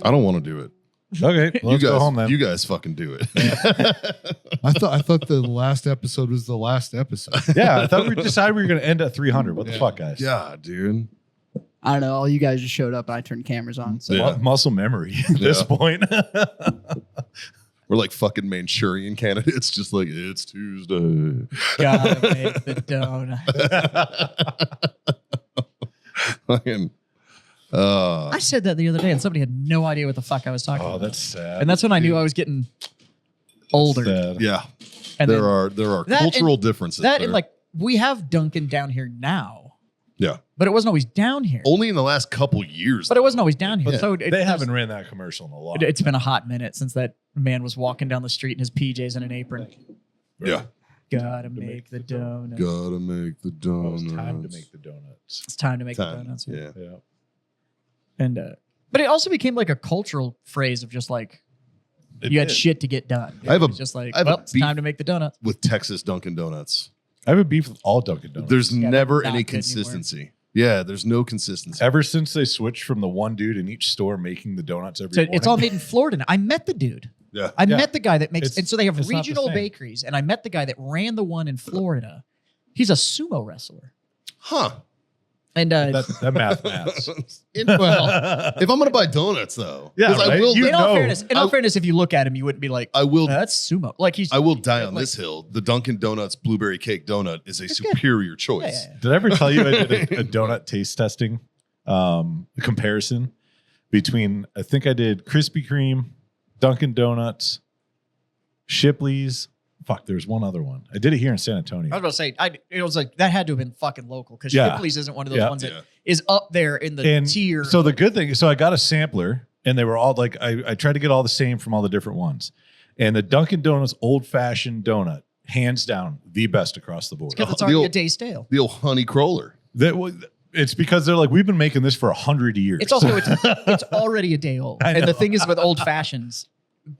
I don't want to do it. Okay, well, let's go home then. You guys fucking do it. I thought the last episode was the last episode. Yeah, I thought we decided we were going to end at 300. What the fuck, guys? Yeah, dude. I don't know. All you guys just showed up and I turned cameras on. So Yeah. Muscle memory at this point. We're like fucking Manchurian candidates, just like, it's Tuesday. gotta make the donut. Fucking, I said that the other day, and somebody had no idea what the fuck I was talking about. That's sad. And that's when I knew I was getting older. Sad. yeah. And there then are that cultural and- differences. That there. and like we have Dunkin' down here now, yeah. but it wasn't always down here. Only in the last couple years. But it wasn't always down here. Yeah. So They haven't ran that commercial in a long time. It's been a hot minute since that man was walking down the street in his PJs and an apron. Yeah. Gotta make the donut. Gotta make the donuts. It's time to make the donuts. It's time to make the donuts. Yeah. Yeah. And but it also became like a cultural phrase of just like It you had did. shit to get done. I have It a- was just like, I have a well, it's beef- time to make the donuts. With Texas Dunkin' Donuts. I have a beef with all Dunkin' Donuts. There's Yeah, never they're not any good anymore. consistency. Yeah, there's no consistency. Ever since they switched from the one dude in each store making the donuts every So morning. it's all made in Florida now. I met the dude. Yeah. I Yeah. met the guy that makes, It's- and so they have it's not the regional same. bakeries, and I met the guy that ran the one in Florida. He's a sumo wrestler, Huh. and that math. Well, if I'm going to buy donuts, though. Yeah, 'cause I right? will, You in all know. fairness, if you look at him, you wouldn't be like, I will that's sumo. Like he's, I will die on like- this hill. The Dunkin' Donuts blueberry cake donut is a good. superior Yeah, choice. yeah, yeah. Did I ever tell you I did a donut taste testing comparison between, I think I did Krispy Kreme, Dunkin' Donuts, Shipley's. Fuck, there's one other one. I did it here in San Antonio. I was about to say, it was like that had to have been fucking local because Yeah. Shipley's isn't one of those Yeah. ones Yeah. that is up there in the And tier. so the good thing, so I got a sampler and they were all like, I tried to get all the same from all the different ones. And the Dunkin' Donuts old fashioned donut, hands down, the best across the board. because it's the already old- a day stale. The old honey crawler. It's because they're like, we've been making this for 100 years. It's also it's already a day old. I And the know. thing is with old fashions,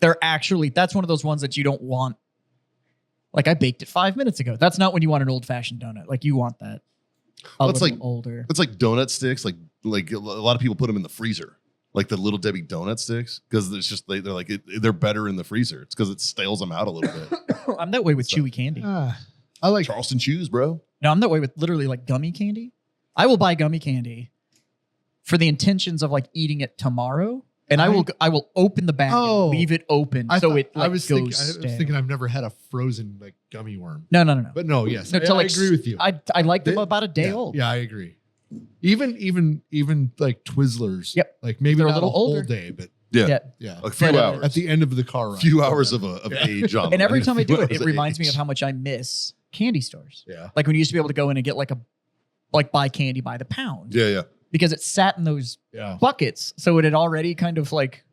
that's one of those ones that you don't want. Like I baked it 5 minutes ago. That's not when you want an old fashioned donut. Like you want that a Well, it's little like- older. It's like donut sticks. Like a lot of people put them in the freezer, like the Little Debbie donut sticks, because it's just they're like they're better in the freezer. It's because it stales them out a little bit. I'm that way with chewy candy. I like Charleston chews, bro. No, I'm that way with literally like gummy candy. I will buy gummy candy for the intentions of like eating it tomorrow, and I will open the bag Oh. and leave it open I so thought- it like I was goes thinking, stale. I've never had a frozen like gummy worm. No. But no, yes, No, I, to, I like, agree with you. I like them They- about a day yeah, old. Yeah, I agree. Even like Twizzlers. Yep. Like maybe They're a not a little whole older. day, but Yeah, yeah. a few But, hours. At the end of the car a ride. few hours of age on And them. every time I A few do it, hours it of reminds me age. of how much I miss candy stores. Yeah. Like when you used to be able to go in and get like buy candy by the pound. Yeah. Because it sat in those Yeah. buckets. So it had already kind of like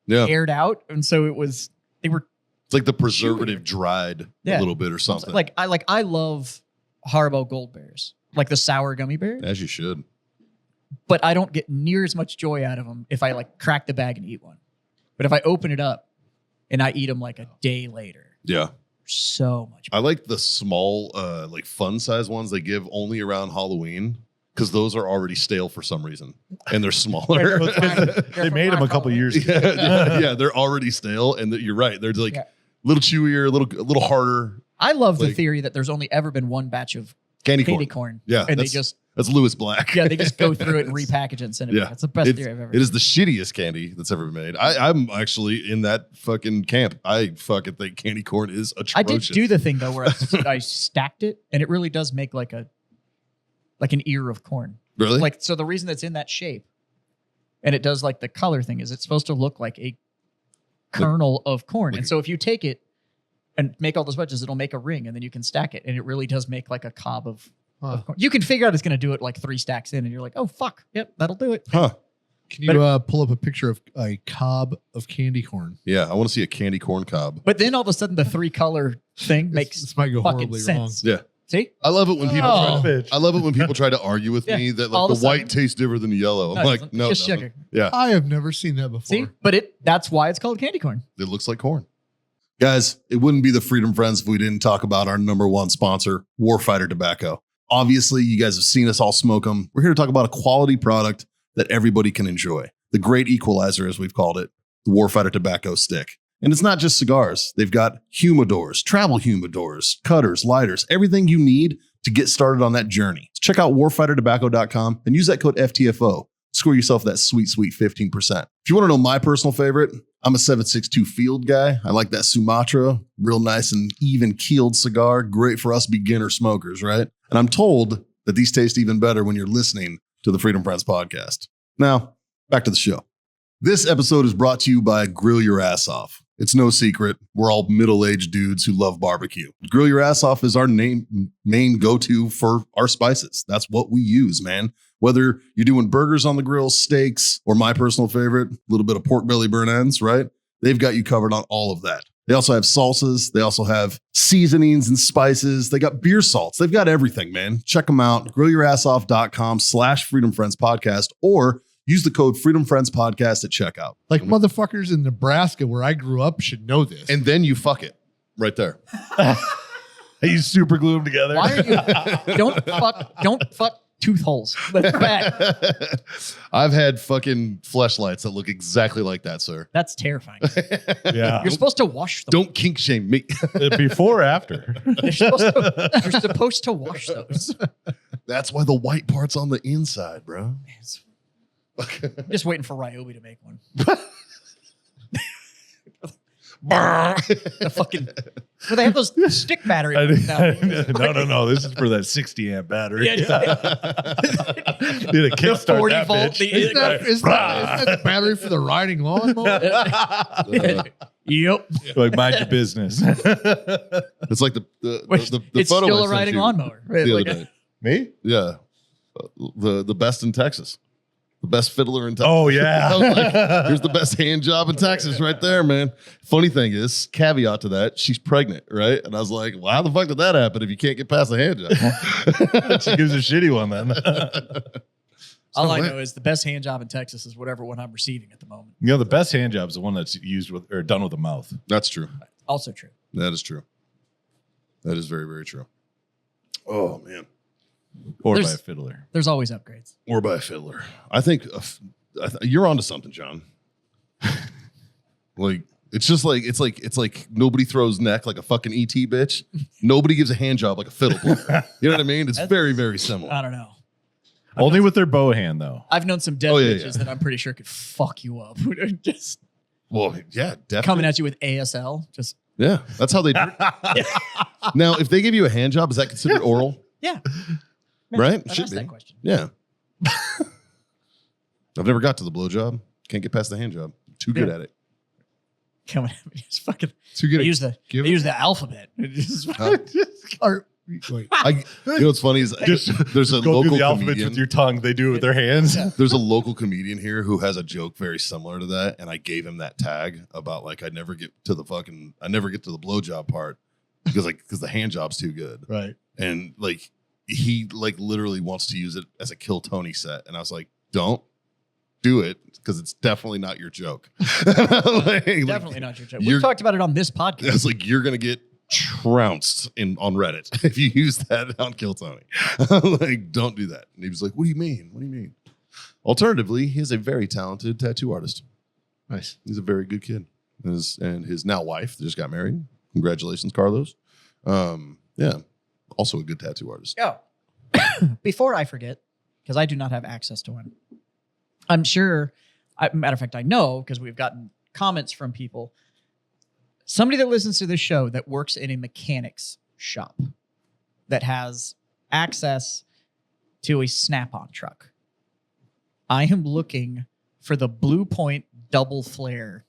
Yeah. aired out. And so they were It's like the preservative dried Yeah. a little bit or something. I love Haribo Gold Bears, like the sour gummy bears, As you should. but I don't get near as much joy out of them if I like crack the bag and eat one. But if I open it up and I eat them like a day later, Yeah. so much. I like the small, like fun size ones they give only around Halloween because those are already stale for some reason and they're smaller. They made them a couple years ago. yeah, they're already stale, and you're right. They're like Yeah. a little chewier, a little harder. I love the Like- theory that there's only ever been one batch of Candy candy corn. corn. Yeah, And they that's- just That's Lewis Black. they just go through it and repackage it and send it Yeah. back. That's the best theory I've ever It is the shittiest candy that's ever been made. I'm actually in that fucking camp. I fucking think candy corn is atrocious. I did do the thing though where I stacked it, and it really does make like an ear of corn. Really? Like, so the reason it's in that shape and it does like the color thing is it's supposed to look like a kernel of corn. like And so if you take it and make all those wedges, it'll make a ring and then you can stack it. And it really does make like a cob of corn. You can figure out it's going to do it like 3 stacks in and you're like, oh, fuck. Yep, that'll do it. Huh. Can you pull up a picture of a cob of candy corn? Yeah, I want to see a candy corn cob. But then all of a sudden the 3 color thing makes This might go fucking horribly sense. Yeah. See? I love it when people Oh. I love it when people try to argue with Yeah. me that All like of the a white sudden- tastes different than the yellow. I'm No, like, it's no, just it doesn't. sugar. Yeah. I have never seen that before. See? But that's why it's called candy corn. It looks like corn. Guys, it wouldn't be the Freedom Friends if we didn't talk about our number one sponsor, Warfighter Tobacco. Obviously, you guys have seen us all smoke them. We're here to talk about a quality product that everybody can enjoy. the great equalizer, as we've called it, the Warfighter Tobacco Stick. And it's not just cigars. They've got humidors, travel humidors, cutters, lighters, everything you need to get started on that journey. Check out warfightertobacco.com and use that code FTFO. Score yourself that sweet, sweet 15%. If you want to know my personal favorite, I'm a 762 Field guy. I like that Sumatra, real nice and even keeled cigar. Great for us beginner smokers, right? And I'm told that these taste even better when you're listening to the Freedom Friends podcast. Now, back to the show. This episode is brought to you by Grill Your Ass Off. It's no secret. We're all middle-aged dudes who love barbecue. Grill Your Ass Off is our main go-to for our spices. That's what we use, man. Whether you're doing burgers on the grill, steaks, or my personal favorite, a little bit of pork belly burn ends, right? They've got you covered on all of that. They also have salsas. They also have seasonings and spices. They got beer salts. They've got everything, man. Check them out. GrillYourAssOff.com/FreedomFriendsPodcast or use the code FreedomFriendsPodcast at checkout. Like motherfuckers in Nebraska where I grew up should know this. And then you fuck it right there. You super glue them together. Why are you? Don't fuck tooth holes. That's bad. I've had fucking fleshlights that look exactly like that, sir. That's terrifying. Yeah. You're supposed to wash them. Don't kink shame me. Before or after? You're supposed to wash those. That's why the white part's on the inside, bro. I'm just waiting for Ryobi to make one. The fucking where they have those stick battery. No. This is for that 60 amp battery. Yeah, Need a the kickstart 40 that volt. bitch. Isn't that the battery for the riding lawnmower? Yep. Like, mind your business. It's like the It's photo still I a sent riding you lawnmower. Right? the Like, other day. Me? Yeah, the best in Texas, the best fiddler in Texas. Oh, I yeah. was like, here's the best hand job in Texas right there, man. Funny thing is, caveat to that, she's pregnant, right? And I was like, well, how the fuck did that happen if you can't get past the hand job? She gives a shitty one then. all I know is the best hand job in Texas is whatever one I'm receiving at the moment. You know, the best hand job is the one that's used with or done with the mouth. That's true. Also true. That is true. That is very, very true. Oh, man. Or There's- by a fiddler. There's always upgrades. Or by a fiddler. I think you're onto something, John. Like it's like nobody throws neck like a fucking ET bitch. Nobody gives a hand job like a fiddle player. You know what I mean? It's very, very similar. I don't know. Only with their bow hand, though. I've known some dead bitches that I'm pretty sure could fuck you up. Just Well, yeah, definitely. coming at you with ASL. Just Yeah, that's how they do it. Now, if they give you a hand job, is that considered oral? yeah. Right? I've Should asked be. that question. Yeah. I've never got to the blowjob. Can't get past the hand job. Too good Yeah. at it. Coming at me. Just fucking Too good. they use the give they it- use the alphabet. Just- Or, wait. You know what's funny is there's a Go local through the alphabet comedian. with your tongue. They do it with their hands. There's a local comedian here who has a joke very similar to that, and I gave him that tag about like I never get to the blowjob part because the hand job's too good, Right. and like he like literally wants to use it as a Kill Tony set, and I was like, don't do it because it's definitely not your joke. Definitely not your joke. you're- We've talked about it on this It's podcast. like you're gonna get trounced on Reddit if you use that on Kill Tony. Like, don't do that. And he was like, "What do you mean? What do you mean?" Alternatively, he is a very talented tattoo artist. Nice. He's a very good kid. And his now wife just got married. Congratulations, Carlos. Yeah, also a good tattoo artist. Oh, before I forget, because I do not have access to one. I'm sure. Matter of fact, I know because we've gotten comments from people. Somebody that listens to this show that works in a mechanics shop that has access to a Snap-on truck. I am looking for the Blue Point double flare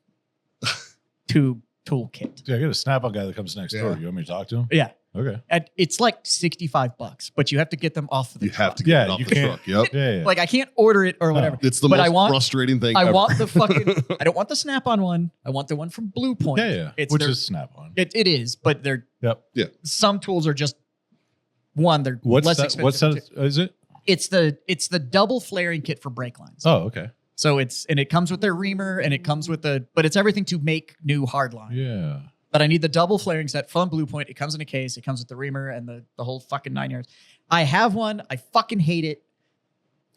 tube toolkit. Dude, I got a Snap-on guy that comes next door. Yeah. You want me to talk to him? Yeah. Okay. And it's like $65, but you have to get them off of the You truck. have to get Yeah, it off you the can't- truck. Yep. Yeah, yeah. Like I can't order it or whatever. It's the But I most want- frustrating thing I ever. want the fucking. I don't want the Snap-on one. I want the one from Blue Point. yeah, yeah. It's Which their- is Snap-on. It is, but they're Yep. some tools are just one. They're What's less that? expensive. What's that? Is it? It's the double flaring kit for brake lines. Oh, okay. So it comes with their reamer and it comes with but it's everything to make new hard line. Yeah. But I need the double flaring set from Blue Point. It comes in a case. It comes with the reamer and the whole fucking 9 yards. I have one. I fucking hate it.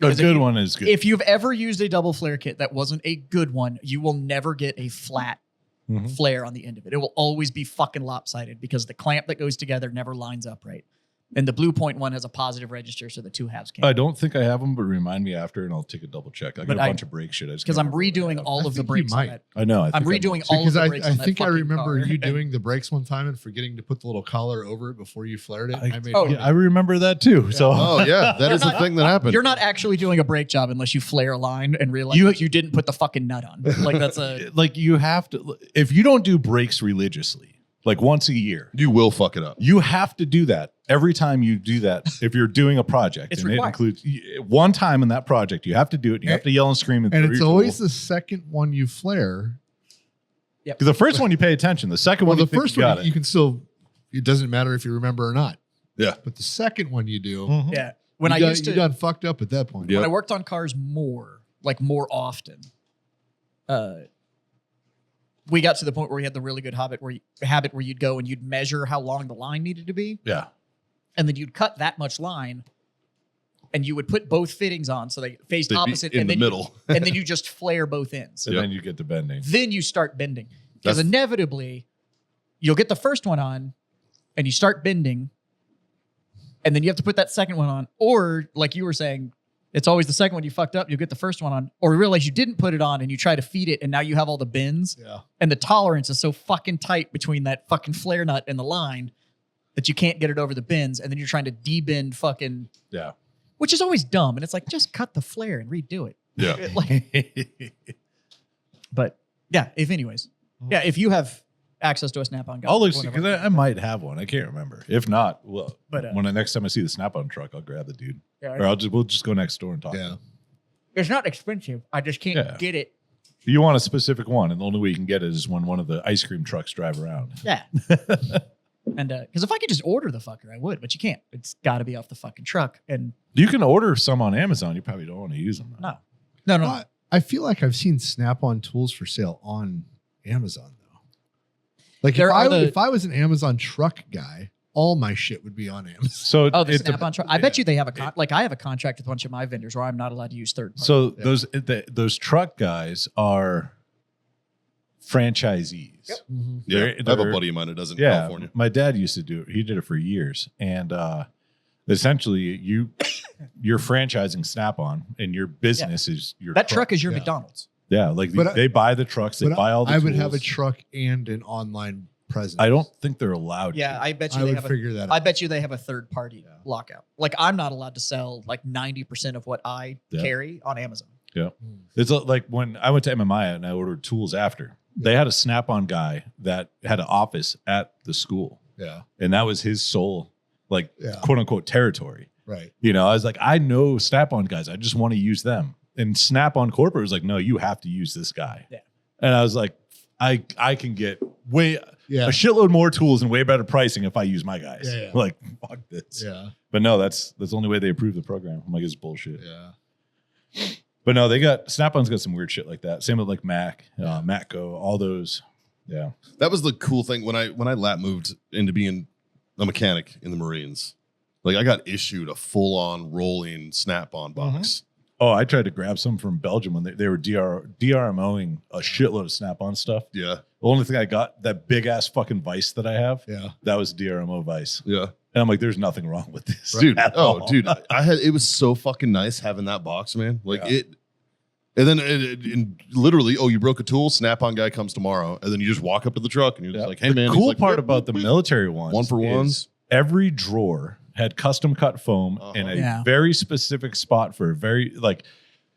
A good one is good. If you've ever used a double flare kit that wasn't a good one, you will never get a flat flare on the end of it. It will always be fucking lopsided because the clamp that goes together never lines up right. And the Blue Point one has a positive register, so the two halves can't. I don't think I have them, but remind me after, and I'll take a double check. I got But a bunch of brake shit. Because I'm redoing all of the brakes. On that. I know. I'm redoing all Because of the brakes. I on that think I fucking remember car. you doing the brakes one time and forgetting to put the little collar over it before you flared it. I remember that too. So Oh yeah, that is the thing that happened. You're not actually doing a brake job unless you flare a line and realize that you didn't put the fucking nut on. Like that's a like you have to. If you don't do brakes religiously, like once a year, You will fuck it up. you have to do that every time you do that. If you're doing a project, It's and required. it includes one time in that project, you have to do it. You have to yell and scream, And it's always the second one you flare. because the first one you pay attention. The second Well, one, the you first think you got one it. you can still. It doesn't matter if you remember or not. Yeah. But the second one you do. Mhm. yeah. When you I done, used to you done fucked up at that point. Yeah. when I worked on cars more often, we got to the point where we had the really good habit where you'd go and you'd measure how long the line needed to be, Yeah. and then you'd cut that much line, and you would put both fittings on so they faced They'd be opposite, in and the then middle. and then you just flare both ends. And Yep. then you get to bending. Then you start bending because That's- inevitably you'll get the first one on, and you start bending, and then you have to put that second one on, or like you were saying. It's always the second one you fucked up. You'll get the first one on, or realize you didn't put it on and you try to feed it, and now you have all the bends. Yeah. And the tolerance is so fucking tight between that fucking flare nut and the line that you can't get it over the bends, and then you're trying to debend fucking, Yeah. which is always dumb. And it's like, just cut the flare and redo it. Yeah. But yeah, if you have access to a Snap-on guy, I'll look because I might have one. I can't remember. If not, well, But, when the next time I see the Snap-on truck, I'll grab the dude, yeah, or we'll just go next door and talk. Yeah. it's not expensive. I just can't Yeah. get it. You want a specific one, and the only way you can get it is when one of the ice cream trucks drive around. Yeah. And because if I could just order the fucker, I would, but you can't. It's got to be off the fucking truck. And You can order some on Amazon. You probably don't want to use them. no. But I feel like I've seen Snap-on tools for sale on Amazon though. Like There are if I was an Amazon truck guy, all my shit would be on Amazon. So Oh, the it Snap-on truck. I bet you they have I have a contract with a bunch of my vendors where I'm not allowed to use third party. So those truck guys are franchisees. Yep. Yeah. They're- I have a they're- buddy of mine that does it in Yeah, California. my dad used to do it. He did it for years, and essentially, you're franchising Snap-on, and your business is your that truck is your Yeah. McDonald's. Yeah, like But they buy the trucks, they But buy all the I would tools. have a truck and an online presence. I don't think they're allowed. Yeah, to. I bet you I they would have figure that I out. bet you they have a third party lockout. Like I'm not allowed to sell like 90% of what I Yeah. carry on Amazon. It's like when I went to MMI and I ordered tools after. They had a Snap-on guy that had an office at the school, Yeah. and that was his sole, like Yeah. quote unquote territory. Right. You know, I was like, I know Snap-on guys. I just want to use them. And Snap-on corporate was like, no, you have to use this guy. Yeah. And I was like, I can get a Yeah. shitload more tools and way better pricing if I use my guys. Yeah, yeah. Like, fuck this. Yeah. But no, that's the only way they approve the program. I'm like, it's bullshit. Yeah. But no, Snap-on's got some weird shit like that. Same with like Mac, Matco, all those. Yeah. That was the cool thing when I lap moved into being a mechanic in the Marines. Like I got issued a full on rolling Snap-on box. Oh, I tried to grab some from Belgium when they were DRMOing a shitload of Snap-on stuff. Yeah, The only thing I got, that big ass fucking vise that I have, Yeah. that was DRMO vise. yeah, And I'm like, there's nothing wrong with this. dude. at Oh, all. dude, I had it was so fucking nice having that box, man. Like Yeah. it. And then and literally, oh, you broke a tool. Snap-on guy comes tomorrow, and then you just walk up to the truck and you're just Yeah. like, "Hey, The man." He's cool like, part "Yep, about the yep, military ones, one for is ones. every drawer had custom cut foam in a Yeah. very specific spot for a very like.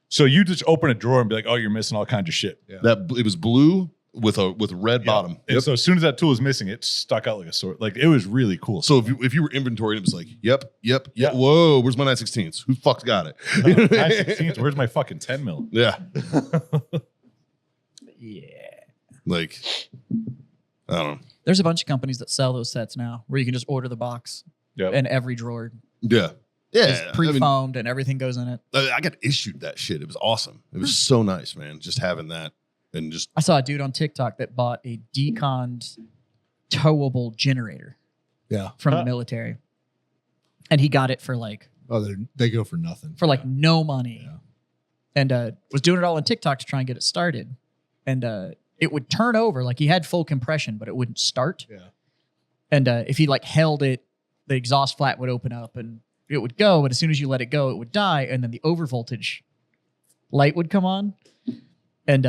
So you just open a drawer and be like, oh, you're missing all kinds of shit. Yeah. That it was blue with red bottom. And so as soon as that tool was missing, it stuck out like a sword. Like it was really cool. So if you were inventorying, it was like, yep. Yeah. Whoa, where's my 916s? Who fuck's got it? 9/16, where's my fucking 10 mil? Yeah, Yeah. like I don't know. There's a bunch of companies that sell those sets now where you can just order the box Yep. and every drawer Yeah, is yeah. pre-foamed and everything goes in it. I got issued that shit. It was awesome. It was so nice, man. Just having that and just I saw a dude on TikTok that bought a deconned towable generator Yeah. from Huh. the military. And he got it for like Oh, they go for nothing. for like no money. Yeah. And was doing it all on TikTok to try and get it started. And it would turn over. Like he had full compression, but it wouldn't start. Yeah. And if he like held it, the exhaust flat would open up and it would go. And as soon as you let it go, it would die. And then the over voltage light would come on. And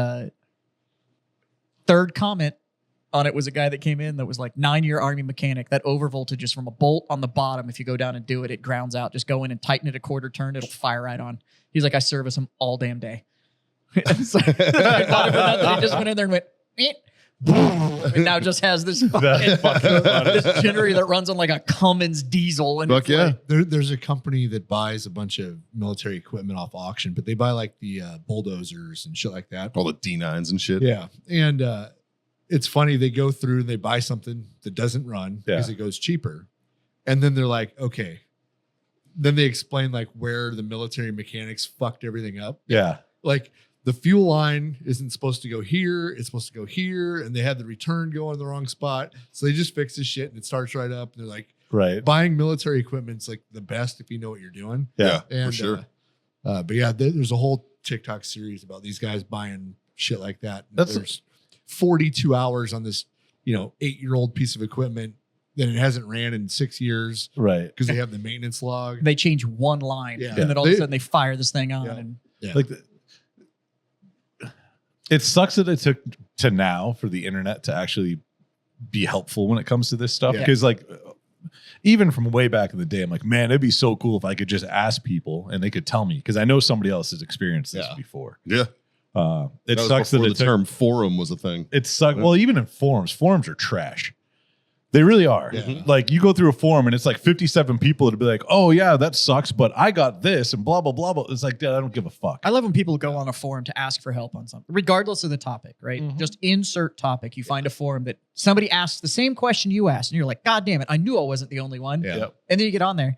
third comment on it was a guy that came in that was like 9-year Army mechanic. That over voltage is from a bolt on the bottom. If you go down and do it, it grounds out. Just go in and tighten it a quarter turn. It'll fire right on. He's like, I service them all damn day. So, I bought it for nothing. He just went in there and went, "Eep." And now just has this fucking this generator that runs on like a Cummins diesel. And Fuck yeah. There's a company that buys a bunch of military equipment off auction, but they buy like the bulldozers and shit like that. All the D9s and shit. Yeah. And it's funny. They go through and they buy something that doesn't run because it goes cheaper. And then they're like, okay. Then they explain like where the military mechanics fucked everything up. Yeah. Like the fuel line isn't supposed to go here. It's supposed to go here. And they had the return go in the wrong spot. So they just fix this shit and it starts right up. And they're like, Right. buying military equipment's like the best if you know what you're doing. Yeah. And, for sure. But yeah, there's a whole TikTok series about these guys buying shit like that. There's 42 hours on this, 8-year-old piece of equipment that it hasn't ran in 6 years Right. because they have the maintenance log. they change one line. Yeah. And then all of a sudden they fire this thing on. Yeah. And Yeah. Like it sucks that it took to now for the internet to actually be helpful when it comes to this stuff. Yeah. Because like even from way back in the day, I'm like, man, it'd be so cool if I could just ask people and they could tell me because I know somebody else has experienced this before. Yeah. It was sucks that before it the term forum was a thing. It sucks. Well, even in forums are trash. They really are. Yeah. Like you go through a forum and it's like 57 people that'll be like, oh yeah, that sucks, but I got this and blah, blah, blah, blah. It's like, dude, I don't give a fuck. I love when people go on a forum to ask for help on something, regardless of the topic, right? Just insert topic. You find a forum that somebody asks the same question you asked, and you're like, God damn it, I knew I wasn't the only one. Yeah. Yep. And then you get on there,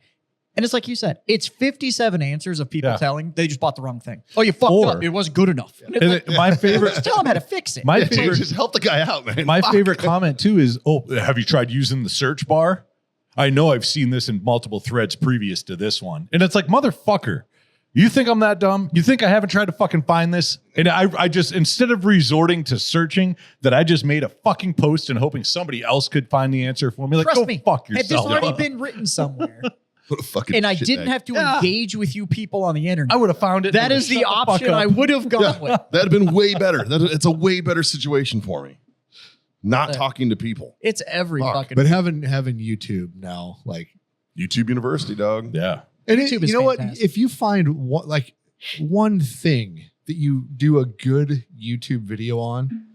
and it's like you said, it's 57 answers of people telling they just bought the wrong thing. Oh, you fucked up. It wasn't good enough. And it's like, My favorite, just tell them how to fix it. my favorite, Just help the guy out, man. my favorite comment too is, oh, have you tried using the search bar? I know I've seen this in multiple threads previous to this one. And it's like, motherfucker, you think I'm that dumb? You think I haven't tried to fucking find this? And I just, instead of resorting to searching, that I just made a fucking post and hoping somebody else could find the answer for me. Like, Trust go me, fuck had this yourself. already been written somewhere, What a fucking and I shit didn't bag. have to engage with you people on the internet, I would have found it. that is Shut the fuck option up. I would have gone with. That'd have been way better. It's a way better situation for me. Not talking to people. It's every Fuck. fucking. But having YouTube now, like, YouTube University, dog. Yeah. and YouTube is you know fantastic. what? If you find one thing that you do a good YouTube video on,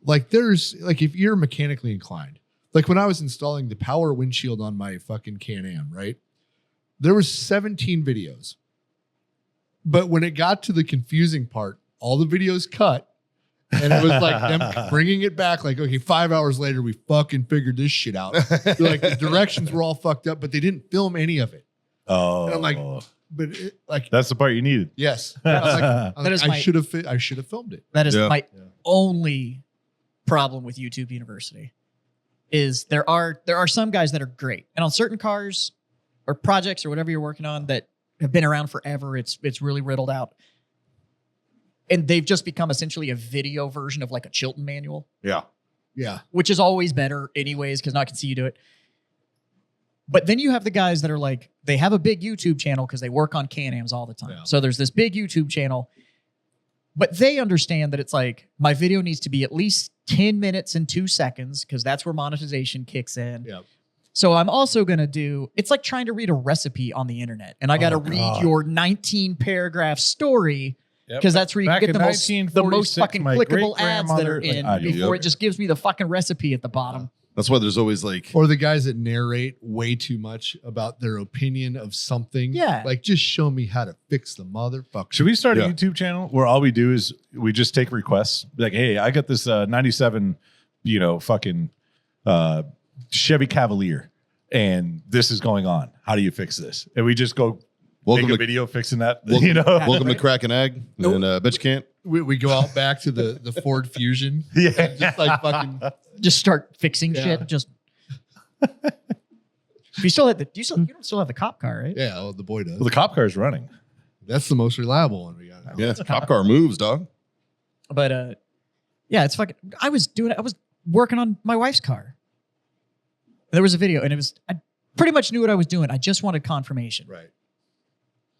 like there's like if you're mechanically inclined, like when I was installing the power windshield on my fucking Can-Am, right? There was 17 videos. But when it got to the confusing part, all the videos cut. And it was like them bringing it back. Like, okay, 5 hours later, we fucking figured this shit out. They're like the directions were all fucked up, but they didn't film any of it. Oh. And I'm like, but it, like, that's the part you needed. yes, I was like, That is I my- should have filmed it. That is Yeah. my only problem with YouTube University. Is there are some guys that are great, and on certain cars or projects or whatever you're working on that have been around forever, it's really riddled out, and they've just become essentially a video version of like a Chilton manual, Yeah. Yeah, which is always better anyways because now I can see you do it. But then you have the guys that are like, they have a big YouTube channel because they work on Can-Ams all the time. Yeah. So there's this big YouTube channel, but they understand that it's like, my video needs to be at least 10 minutes and 2 seconds because that's where monetization kicks in. yeah. So I'm also going to do, it's like trying to read a recipe on the internet. And I got to read God. your 19 paragraph story Yep. because that's where you Back get in the most 1946, fucking my clickable ads that are great-grandmother- in like, before yep. it just gives me the fucking recipe at the bottom. That's why there's always like, Or the guys that narrate way too much about their opinion of something. Yeah. Like, just show me how to fix the motherfucker. Should we start a Yeah. YouTube channel where all we do is we just take requests? Be like, hey, I got this 97, fucking Chevy Cavalier, and this is going on. How do you fix this? And we just go welcome make a to, video fixing that. welcome, welcome to Crack and Egg. And bet you can't. We go out back to the Ford Fusion. Yeah. Just like fucking. Just start fixing Yeah. shit. Just You still had you don't still have the cop car, right? Yeah, well, the boy does. Well, the cop car is running. That's the most reliable one we got now. Yeah, cop car moves, dog. But yeah, it's fucking. I was working on my wife's car. There was a video, and I pretty much knew what I was doing. I just wanted confirmation. Right.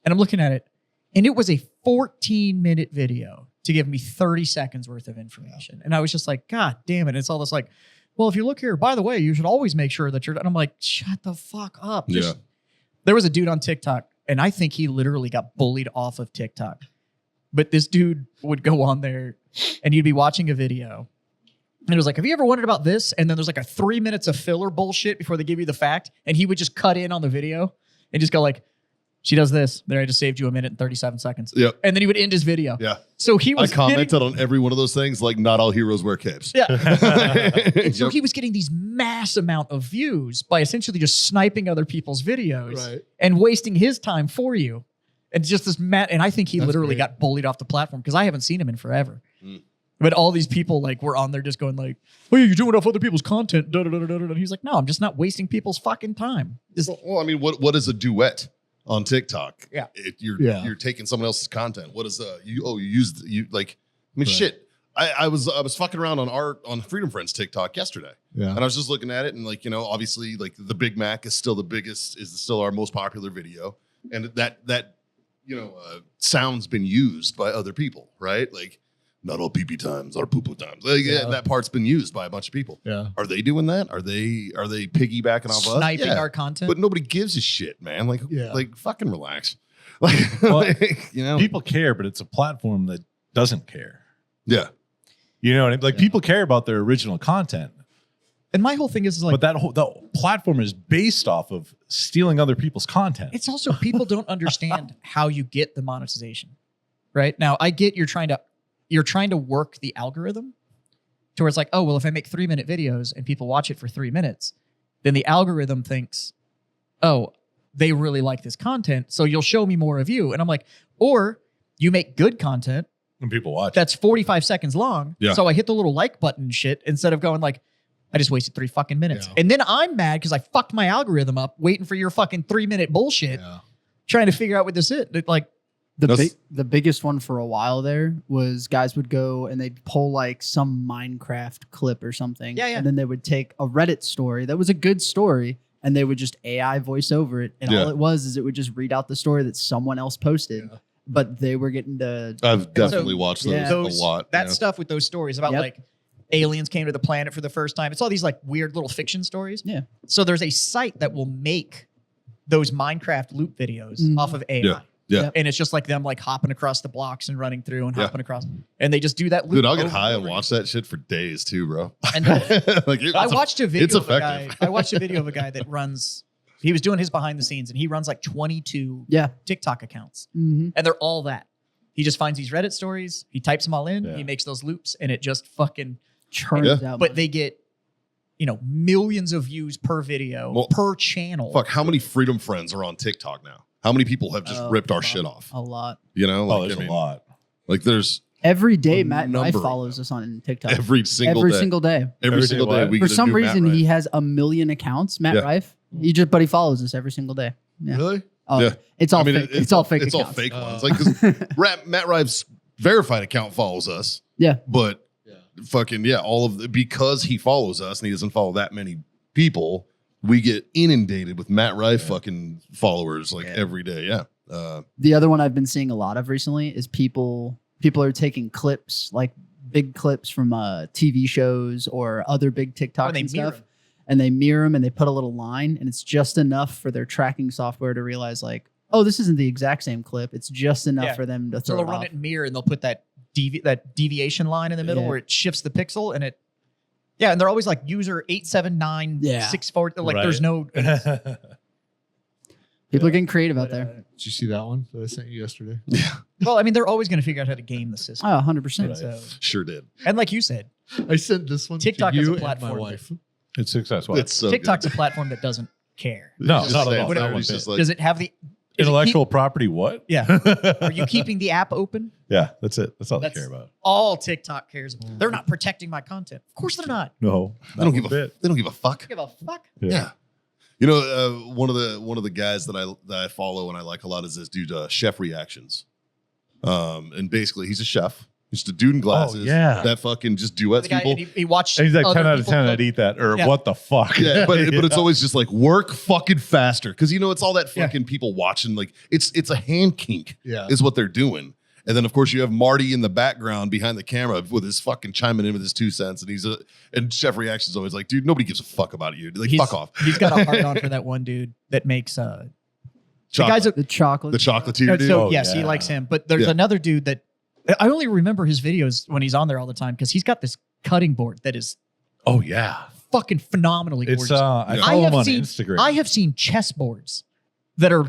And I'm looking at it, and it was a 14-minute video to give me 30 seconds worth of information. Yeah. And I was just like, God damn it. And it's all this like, well, if you look here, by the way, you should always make sure that you're, and I'm like, shut the fuck up. Yeah. There was a dude on TikTok, and I think he literally got bullied off of TikTok. But this dude would go on there, and you'd be watching a video, and it was like, have you ever wondered about this? And then there's like a 3 minutes of filler bullshit before they give you the fact. And he would just cut in on the video and just go like, she does this. There, I just saved you a minute and 37 seconds. Yep. And then he would end his video. Yeah. So he was I commented on every one of those things, like not all heroes wear capes. Yeah. And so he was getting these mass amount of views by essentially just sniping other people's videos and wasting his time for you. And just this and I think he literally got bullied off the platform because I haven't seen him in forever. Mm. But all these people like were on there just going like, oh, you're doing off other people's content. Da, da, da, da, da. And he's like, no, I'm just not wasting people's fucking time. Well, I mean, what is a duet on TikTok? Yeah. You're taking someone else's content. What is shit. I was fucking around on Freedom Friends TikTok yesterday. Yeah. And I was just looking at it and like, obviously like the Big Mac is still still our most popular video. And that sound's been used by other people, right? Like, not all pee-pee times are poo-poo times. Like, that part's been used by a bunch of people. Yeah. Are they doing that? Are they piggybacking off us? Sniping our content? But nobody gives a shit, man. Like fucking relax. Well, people care, but it's a platform that doesn't care. Yeah. You know what I mean? Like people care about their original content. And my whole thing is like, but the platform is based off of stealing other people's content. It's also people don't understand how you get the monetization, right? Now I get you're trying to work the algorithm to where it's like, oh, well, if I make 3-minute videos and people watch it for 3 minutes, then the algorithm thinks, oh, they really like this content, so you'll show me more of you. And I'm like, or you make good content and people watch that's 45 seconds long. Yeah. So I hit the little like button shit instead of going like, I just wasted 3 fucking minutes. Yeah. And then I'm mad because I fucked my algorithm up waiting for your fucking 3-minute bullshit, trying to figure out what this is. Like, the biggest one for a while there was guys would go and they'd pull like some Minecraft clip or something. Yeah. And then they would take a Reddit story that was a good story and they would just AI voice over it. And all it was is it would just read out the story that someone else posted. Yeah. But they were getting to... I've definitely watched those a lot. That stuff with those stories about like aliens came to the planet for the first time. It's all these like weird little fiction stories. Yeah. So there's a site that will make those Minecraft loop videos off of AI. Yeah. Yeah. And it's just like them like hopping across the blocks and running through and hopping across. And they just do that loop. Dude, I'll get high and watch that shit for days too, bro. And I watched a video of a guy. I watched a video of a guy that runs, he was doing his behind the scenes and he runs like 22 TikTok accounts. Mm-hmm. And they're all that. He just finds these Reddit stories, he types them all in, he makes those loops, and it just fucking churns out. But they get, millions of views per video, per channel. Fuck, how many Freedom Friends are on TikTok now? How many people have just ripped our shit off? A lot. There's a lot. Like there's every day Matt Rife follows us on TikTok. Every single day. Every single day. For some reason he has 1 million accounts, Matt Rife. But he follows us every single day. Yeah. Really? Oh, yeah. It's all fake. It's all fake. It's all fake ones. Like because Matt Rife's verified account follows us. Yeah. But because he follows us and he doesn't follow that many people, we get inundated with Matt Rife fucking followers every day. Yeah. The other one I've been seeing a lot of recently is people are taking clips, like big clips from TV shows or other big TikToks and stuff, and they mirror them and they put a little line, and it's just enough for their tracking software to realize like, oh, this isn't the exact same clip. It's just enough for them to throw they'll it run off. it in mirror and they'll put that deviation line in the middle where it shifts the pixel and it. Yeah, and they're always like user 87964. Like there's no. People are getting creative out there. Did you see that one that I sent you yesterday? Yeah. Well, I mean, they're always going to figure out how to game the system. Oh, 100%. So, sure did. and like you said, I sent this one TikTok to is you a platform and my wife. It's successful. It's so TikTok's a platform that doesn't care. No, Just not saying, at all. that one's just like, Does it have the intellectual property? What? Yeah. Are you keeping the app open? Yeah, that's it. That's all they care about. All TikTok cares about. They're not protecting my content. Of course they're not. No, they don't give a fuck. Give a fuck. Yeah. You know, one of the guys that I follow and I like a lot is this dude, Chef Reactions. And basically he's a chef. He's just a dude in glasses. yeah. That fucking just duets The guy, people. and he watched. And he's like other 10 out of people 10. cook. I'd eat that. Or Yeah. what the fuck? Yeah, but it's always just like work fucking faster because you know it's all that Yeah. fucking people watching. Like it's a hand kink Yeah. is what they're doing. And then of course you have Marty in the background behind the camera with his fucking chiming in with his 2 cents, and Chef Reaction's always like, dude, nobody gives a fuck about you. Like, fuck off. He's got a hard on for that one dude that makes the Chocolate. guys. The chocolate. The chocolatier dude. So Oh, yes, he yeah. likes him. But there's Yeah. another dude that I only remember his videos when he's on there all the time because he's got this cutting board that is Oh, yeah. fucking phenomenally It's, gorgeous. I Yeah. follow him on seen, Instagram. I have seen chessboards that are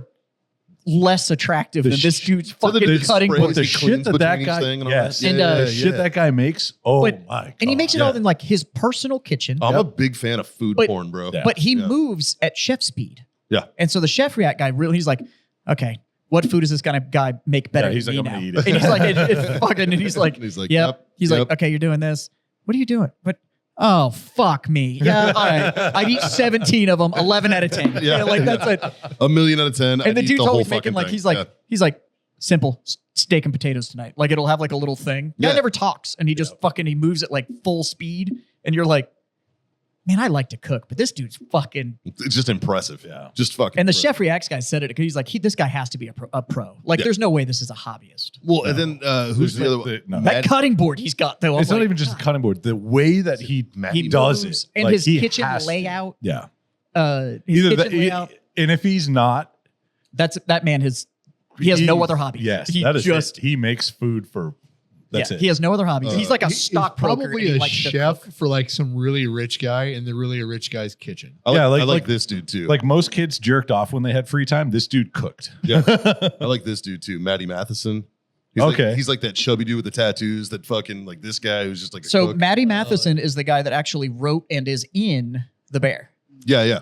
less attractive The than this sh- dude's So the fucking big cutting sprays board. the he shit cleans that between guy, each thing and all yes, that. And, the yeah, shit that guy makes. Oh, But- my God. And he makes it Yeah. all in like his personal kitchen. I'm a big fan of food But- porn, bro. Yeah. But he Yeah. moves at chef speed. Yeah. And so the Chef React guy really, he's like, okay, what food does this kind of guy make better Yeah, he's than like, me I'm now? gonna eat it. And he's like, it's fucking, and he's like, He's like, yep. He's yep. like, okay, you're doing this. What are you doing? But oh fuck me. Yeah, all right. I'd eat 17 of them, 11 out of 10. Yeah. Yeah, like that's it. A million out of 10. And the dude's always making like he's like yeah. he's like simple steak and potatoes tonight. Like it'll have like a little thing. Guy Yeah. never talks, and he just fucking he moves at like full speed, and you're like, man, I like to cook, but this dude's fucking. It's just impressive. Yeah. Just fucking. And the impressive. Chef Reacts guy said it because he's like, this guy has to be a pro. Like, Yeah. there's no way this is a hobbyist. Well, and then who's the other one? No. That cutting board he's got though, I'm It's not like, even just a cutting board. The way that he does moves, it. and like, his he kitchen has to. layout. Yeah. His Either kitchen layout. and if he's not, That man has he has no other hobby. Yes, he that is just it. He makes food for. That's yeah, it. he has no other hobbies. He's like a He's stockbroker. and probably he a likes to chef cook. for like some really rich guy in the really rich guy's kitchen. I like, Yeah, I like- like like- this dude too. Like most kids jerked off when they had free time. This dude cooked. Yeah. I like this dude too, Matty Matheson. He's Okay. like, he's like that chubby dude with the tattoos. That fucking like this guy who's just like a So cook. Matty Matheson is the guy that actually wrote and is in The Bear. Yeah.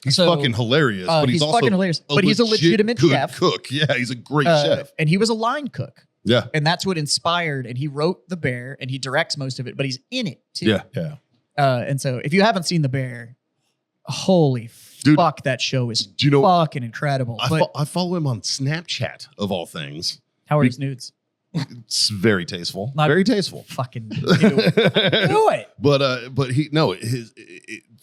He's So, fucking hilarious, but he's also fucking hilarious. But he's a legit legitimate good chef. cook. Yeah, he's a great chef. And he was a line cook. Yeah, And that's what inspired. And he wrote The Bear and he directs most of it, but he's in it too. yeah. Yeah. And so if you haven't seen The Bear, holy Dude, fuck, that show is do you know- fucking incredible. But I follow him on Snapchat of all things. how are his nudes? It's very tasteful. Not- Very tasteful. Fucking do it. Do it. But he no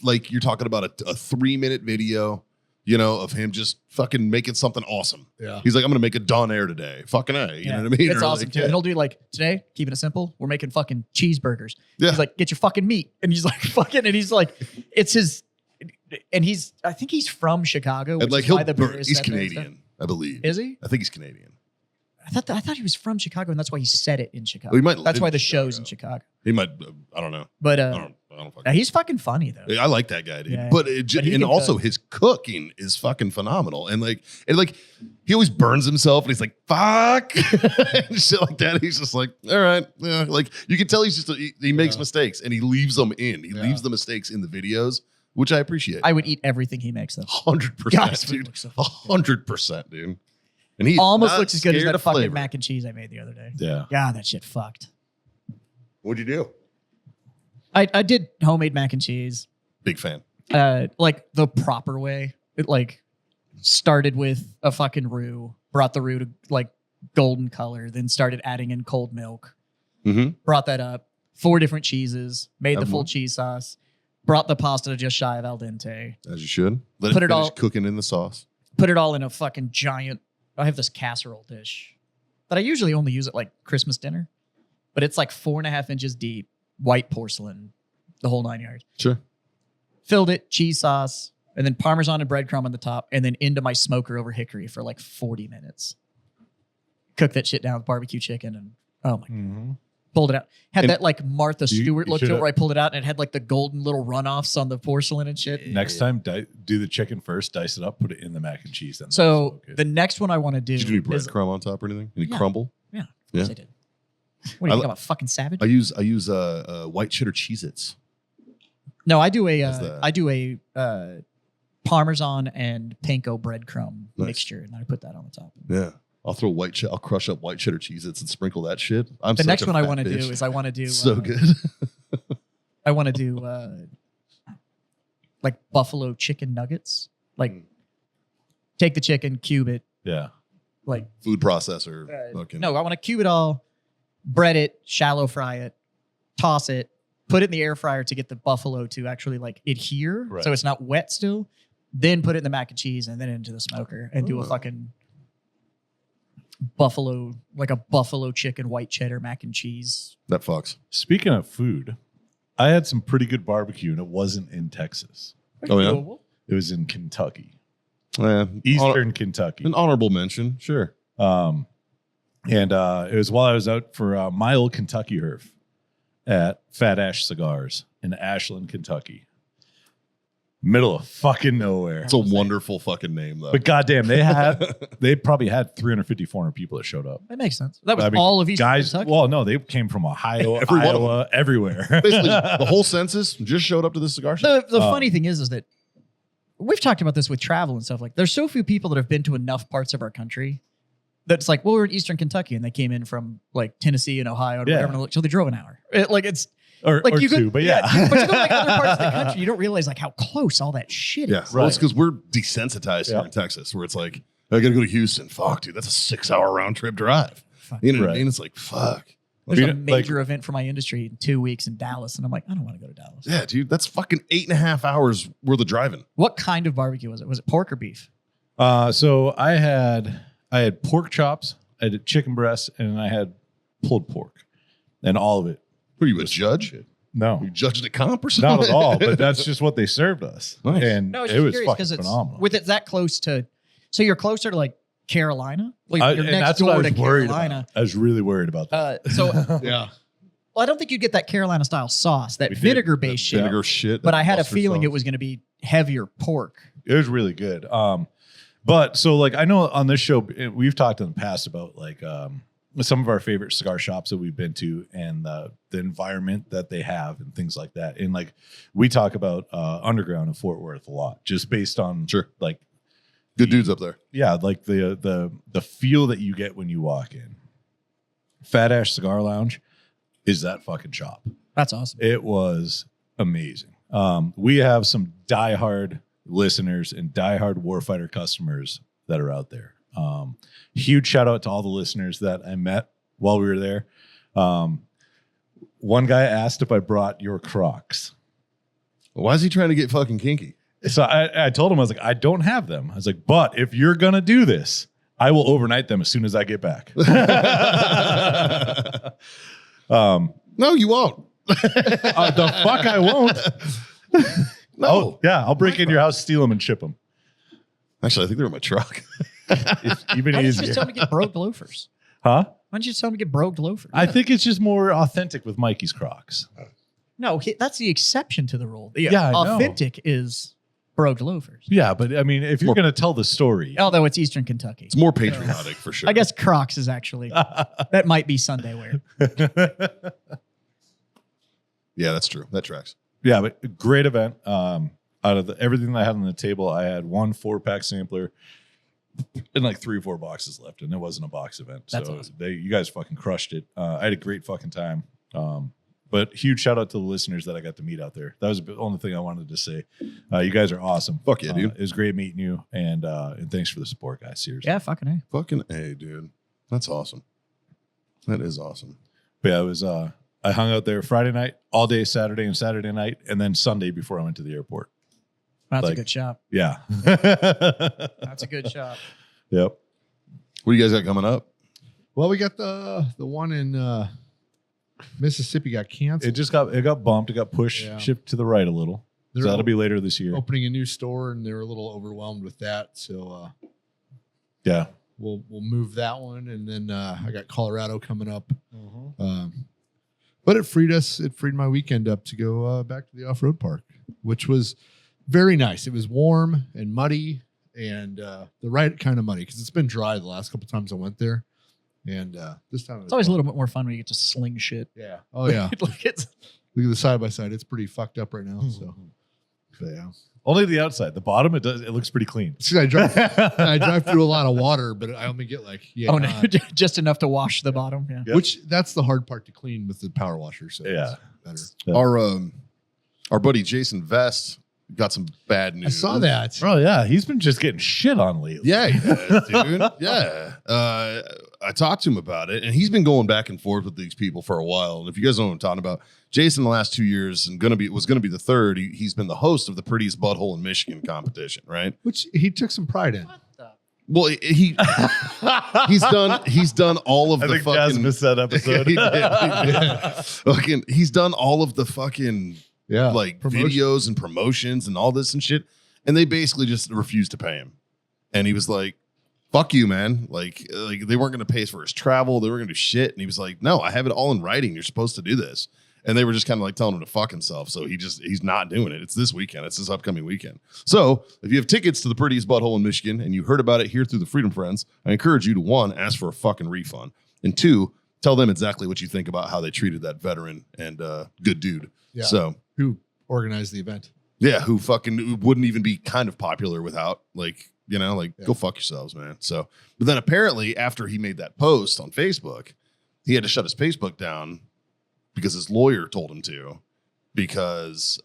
like you're talking about a 3-minute video, you know, of him just fucking making something awesome. Yeah. He's like, I'm gonna make a Don Air today. Fucking A. You know what I mean? It's Or awesome like, too. And he'll do like, today, keeping it simple, we're making fucking cheeseburgers. Yeah. He's like, get your fucking meat. And he's like, fucking, and he's like, it's his, and I think he's from Chicago. Which And like is why he'll the Bear is he's set there and Canadian, I believe. stuff. Is he? I think he's Canadian. I thought he was from Chicago, and that's why he set it in Chicago. Well, he might That's live why in the show's Chicago. in Chicago. He might. I don't know. But I don't fucking. yeah, he's fucking funny though. I like that guy, dude. Yeah. But But he and can also cook. his cooking is fucking phenomenal. And like he always burns himself, and he's like fuck and shit like that. He's just like, all right, yeah. Like you can tell he's just he makes mistakes, and he leaves them in. He leaves the mistakes in the videos, which I appreciate. I would eat everything he makes though. 100%, God, his food dude. looks so fucking 100%, dude. And he Almost looks as good as scared that of fucking flavor. mac and cheese I made the other day. Yeah. God, that shit fucked. What'd you do? I did homemade mac and cheese. Big fan. Like the proper way. It like started with a fucking roux, brought the roux to like golden color, then started adding in cold milk, Mm-hmm. brought that up, 4 different cheeses, made the Have full one. cheese sauce, brought the pasta to just shy of al dente, As you should. Let Put it it finish all- cooking in the sauce. put it all in a fucking giant. I have this casserole dish that I usually only use at like Christmas dinner, but it's like 4.5 inches deep, white porcelain, the whole 9 yards. Sure. Filled it, cheese sauce, and then Parmesan and breadcrumb on the top, and then into my smoker over hickory for like 40 minutes. Cooked that shit down with barbecue chicken, and oh my, Mm-hmm. pulled it out. Had And that like Martha you Stewart look to it should've- where I pulled it out and it had like the golden little runoffs on the porcelain and shit. Next time, do the chicken first, dice it up, put it in the mac and cheese. Then So smoke it. the next one I want to do Did you do any is, breadcrumb on top or anything? Any Yeah. crumble? yeah, of course Yeah. I did. What do you I think? li- I'm a fucking savage? I use white cheddar Cheez-Its. No, I do How's that? a Parmesan and panko breadcrumb Nice. mixture, and then I put that on the top. Yeah. I'll I'll crush up white cheddar Cheez-Its and sprinkle that shit. I'm The such next a one I fat want to do bitch. is I want to do so good. I want to do like buffalo chicken nuggets Like, take the chicken, cube it, Yeah. like Food processor. fucking. no, I want to cube it all, bread it, shallow fry it, toss it, put it in the air fryer to get the buffalo to actually like adhere, Right. so it's not wet still. Then put it in the mac and cheese and then into the smoker and do a fucking buffalo, like a buffalo chicken white cheddar mac and cheese. That fucks. Speaking of food, I had some pretty good barbecue, and it wasn't in Texas. Oh, yeah? It was in Kentucky, Eastern. Eastern Kentucky. An honorable mention. Sure. And it was while I was out for my old Kentucky Herf at Fat Ash Cigars in Ashland, Kentucky. Middle of fucking nowhere. It's a wonderful fucking name, though. But goddamn, they probably had 350, 400 people that showed up. That makes sense. That was I mean, all of Eastern guys. Kentucky. Well, no, they came from Ohio, Every one of Iowa, everywhere. Basically, the whole census just showed up to this cigar shop. The funny thing is that we've talked about this with travel and stuff. Like, there's so few people that have been to enough parts of our country that's like, well, we're in Eastern Kentucky, and they came in from like Tennessee and Ohio and whatever, so they drove an hour. or Like you two, could, but yeah. but you go to like other parts of the country, you don't realize like how close all that shit Yeah. is. Well, Right. it's because we're desensitized here in Texas, where it's like, I got to go to Houston. Fuck, dude, that's a 6-hour round trip drive. You know what I Right. mean? It's like, fuck. There's a Like- major event for my industry in 2 weeks in Dallas, and I'm like, I don't want to go to Dallas. Yeah, dude, that's fucking 8.5 hours worth of driving. What kind of barbecue was it? Was it pork or beef? So I had pork chops, I had chicken breast, and I had pulled pork, and all of it. What are you, a judge? No, You judged a comp or something? not at all. But that's just what they served us, Nice. and No, I was it just was curious fucking because it's phenomenal. with it that close to. So you're closer to like Carolina. Like you're And next that's what I door was to worried Carolina. about. I was really worried about that. So Yeah. well, I don't think you get that Carolina style sauce, that We did. vinegar based shit. Vinegar shit. But I had a mustard feeling it sauce. was going to be heavier pork. It was really good. But so like I know on this show we've talked in the past about like some of our favorite cigar shops that we've been to and the environment that they have and things like that. And like we talk about Underground in Fort Worth a lot, just based on Sure. like Good dudes up there. yeah, like the feel that you get when you walk in. Fat Ash Cigar Lounge is that fucking shop. That's awesome. It was amazing. We have some diehard listeners and diehard warfighter customers that are out there. Huge shout out to all the listeners that I met while we were there. One guy asked if I brought your Crocs. Why is he trying to get fucking kinky? So I told him, I was like, I don't have them. I was like, but if you're going to do this, I will overnight them as soon as I get back. No, you won't. The fuck I won't. No. Oh, yeah, I'll break in your house, steal them, and ship them. Actually, I think they're in my truck. It's even Why don't you easier. just tell him to get brogued loafers? Huh? Why don't you just tell him to get brogued loafers? I think it's just more authentic with Mikey's Crocs. No, that's the exception to the rule. Yeah, I know. Authentic is brogued loafers. Yeah, but I mean, if you're going to tell the story, Although it's Eastern Kentucky. It's more patriotic for sure. I guess Crocs is actually, that might be Sunday wear. Yeah, that's true. That tracks. yeah, but great event. Out of everything that I had on the table, I had 1 4-pack sampler and like 3 or 4 boxes left, and it wasn't a box event. That's So awesome. you guys fucking crushed it. I had a great fucking time. But huge shout out to the listeners that I got to meet out there. That was the only thing I wanted to say. You guys are awesome. Fuck yeah, dude. It was great meeting you, and thanks for the support, guys. Seriously. Yeah, fucking A. Fucking A, dude. That's awesome. That is awesome. But yeah, it was. I hung out there Friday night, all day Saturday and Saturday night, and then Sunday before I went to the airport. That's a Like- good shop. Yeah. That's a good shop. Yep. What do you guys got coming up? Well, we got the one in Mississippi got canceled. It got bumped. It got pushed, Yeah. shipped to the right a little. They're So that'll be later this year. opening a new store, and they're a little overwhelmed with that. So Yeah. we'll move that one, and then I got Colorado coming up. But it freed my weekend up to go back to the off-road park, which was very nice. It was warm and muddy, and the right kind of muddy because it's been dry the last couple times I went there, and this time It's always a little bit more fun when you get to sling shit. yeah. Oh yeah, Like it's look at the side by side; it's pretty fucked up right now. So, but yeah, Only the outside. The bottom, it looks pretty clean. see, I drive through a lot of water, but I only get like oh no, just enough to wash the bottom. Yeah. Yep. which that's the hard part to clean with the power washer. So Yeah. it's better. Yeah. Our buddy Jason Vest got some bad news. I saw that. Oh yeah, he's been just getting shit on lately. Yeah, he has, dude. Yeah. I talked to him about it, and he's been going back and forth with these people for a while. And if you guys know what I'm talking about, Jason, the last 2 years, and was going to be the third, he's been the host of the Prettiest Butthole in Michigan competition, right? Which he took some pride in. Well, he's done all of I the think fucking. Jazz missed that episode. He did. He's done all of the fucking Yeah. like Promotion. videos and promotions and all this and shit, and they basically just refused to pay him. And he was like, "Fuck you, man!" Like they weren't going to pay for his travel. They were going to do shit. And he was like, "No, I have it all in writing. You're supposed to do this." And they were just kind of like telling him to fuck himself. So he's not doing it. It's this weekend. It's this upcoming weekend. So if you have tickets to the Prettiest Butthole in Michigan and you heard about it here through the Freedom Friends, I encourage you to 1, ask for a fucking refund, and 2, tell them exactly what you think about how they treated that veteran and good dude. Yeah. So Who organized the event? yeah, who wouldn't even be kind of popular without go fuck yourselves, man. So, but then apparently after he made that post on Facebook, he had to shut his Facebook down because his lawyer told him to, because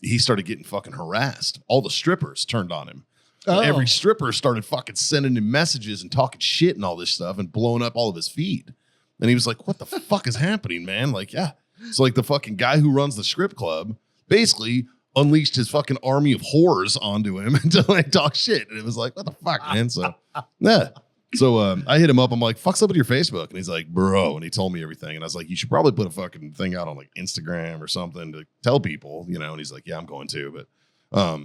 he started getting fucking harassed. All the strippers turned on him. Oh. Every stripper started fucking sending him messages and talking shit and all this stuff and blowing up all of his feed. And he was like, what the fuck is happening, man? Like, yeah. So like the fucking guy who runs the strip club basically unleashed his fucking army of whores onto him to like talk shit. And it was like, what the fuck, man? So yeah. So I hit him up. I'm like, fuck's up with your Facebook? And he's like, bro. And he told me everything. And I was like, you should probably put a fucking thing out on like Instagram or something to tell people, And he's like, yeah, I'm going to. But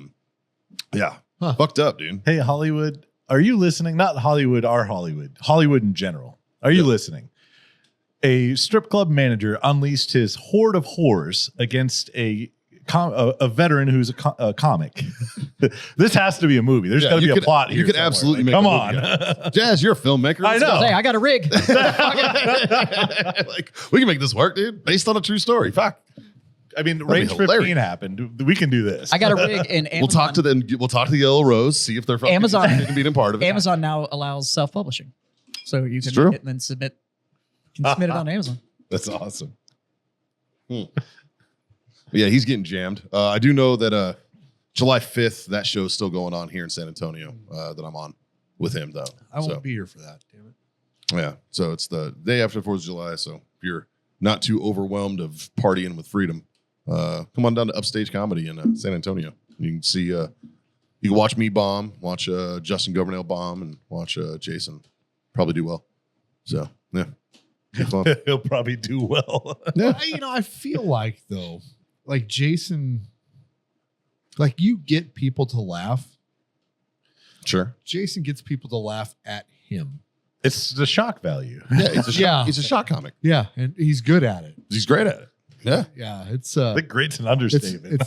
yeah, fucked up, dude. Hey, Hollywood, are you listening? Not Hollywood, our Hollywood. Hollywood in general. Are you listening? A strip club manager unleashed his horde of whores against a veteran who's a comic. This has to be a movie. There's got to be a plot here. You could somewhere. absolutely Like, make come a movie on. out of it. Jazz, you're a filmmaker. I know. Hey, I got a rig. Like, we can make this work, dude. Based on a true story. Fuck. I mean, be Range 15 hilarious. happened. We can do this. I got a rig in Amazon. We'll talk to them. We'll talk to the Yellow Rose. See if they're fucking Amazon- interested in being a part of it. Amazon now allows self-publishing, so you can true. make it and then submit. You can submit it on Amazon. That's awesome. Yeah, he's getting jammed. I do know that July 5th, that show's still going on here in San Antonio that I'm on with him, though. I won't So, be here for that. Damn it. yeah, so it's the day after 4th of July. So if you're not too overwhelmed of partying with freedom, come on down to Upstage Comedy in San Antonio. You can see, you can watch me bomb, watch Justin Governale bomb, and watch Jason probably do well. So, yeah. Have fun. He'll probably do well. Yeah. I feel like though, like Jason, like you get people to laugh. Sure. Jason gets people to laugh at him. It's the shock value. Yeah, it's a shock, Yeah. he's a shock comic. Yeah, and he's good at it. He's great at it. Yeah. Yeah, it's I think great's an it's, understatement.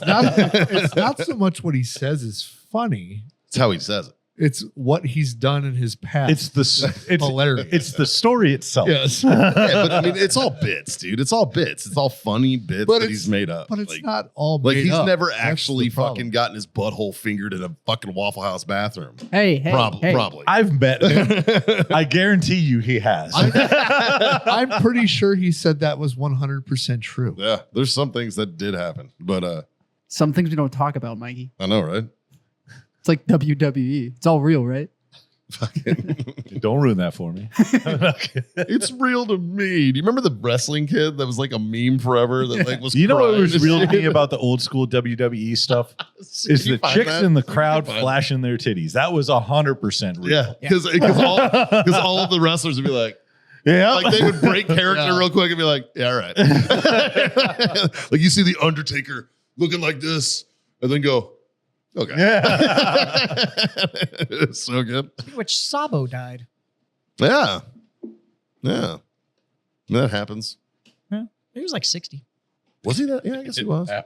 it's not so much what he says is funny. It's how he says it. It's what he's done in his past. it's hilarious. It's the story itself. Yes. Yeah, but I mean, it's all bits, dude. It's all bits. It's all funny bits But that it's- he's made up. But it's like, not all like made he's up. never That's actually the problem. fucking gotten his butthole fingered in a fucking Waffle House bathroom. Hey, Probably. I've met him. I guarantee you he has. I'm pretty sure he said that was 100% true. Yeah, there's some things that did happen, but Some things we don't talk about, Mikey. I know, right? It's like WWE. It's all real, right? Fucking, Don't ruin that for me. it's real to me. Do you remember the wrestling kid that was like a meme forever that like was? You know what crying was and real to shit? me about the old school WWE stuff? Did Is you the find chicks that? in the You crowd can find flashing their titties. That was 100% real. Yeah, because all of the wrestlers would be like, Yeah. like they would break character Yeah. real quick and be like, yeah, all right. Like you see the Undertaker looking like this and then go, okay. Yeah. It's so good. Which Sabo died. Yeah. Yeah. That happens. He was like 60. Was he that? Yeah, I guess he was. Yeah.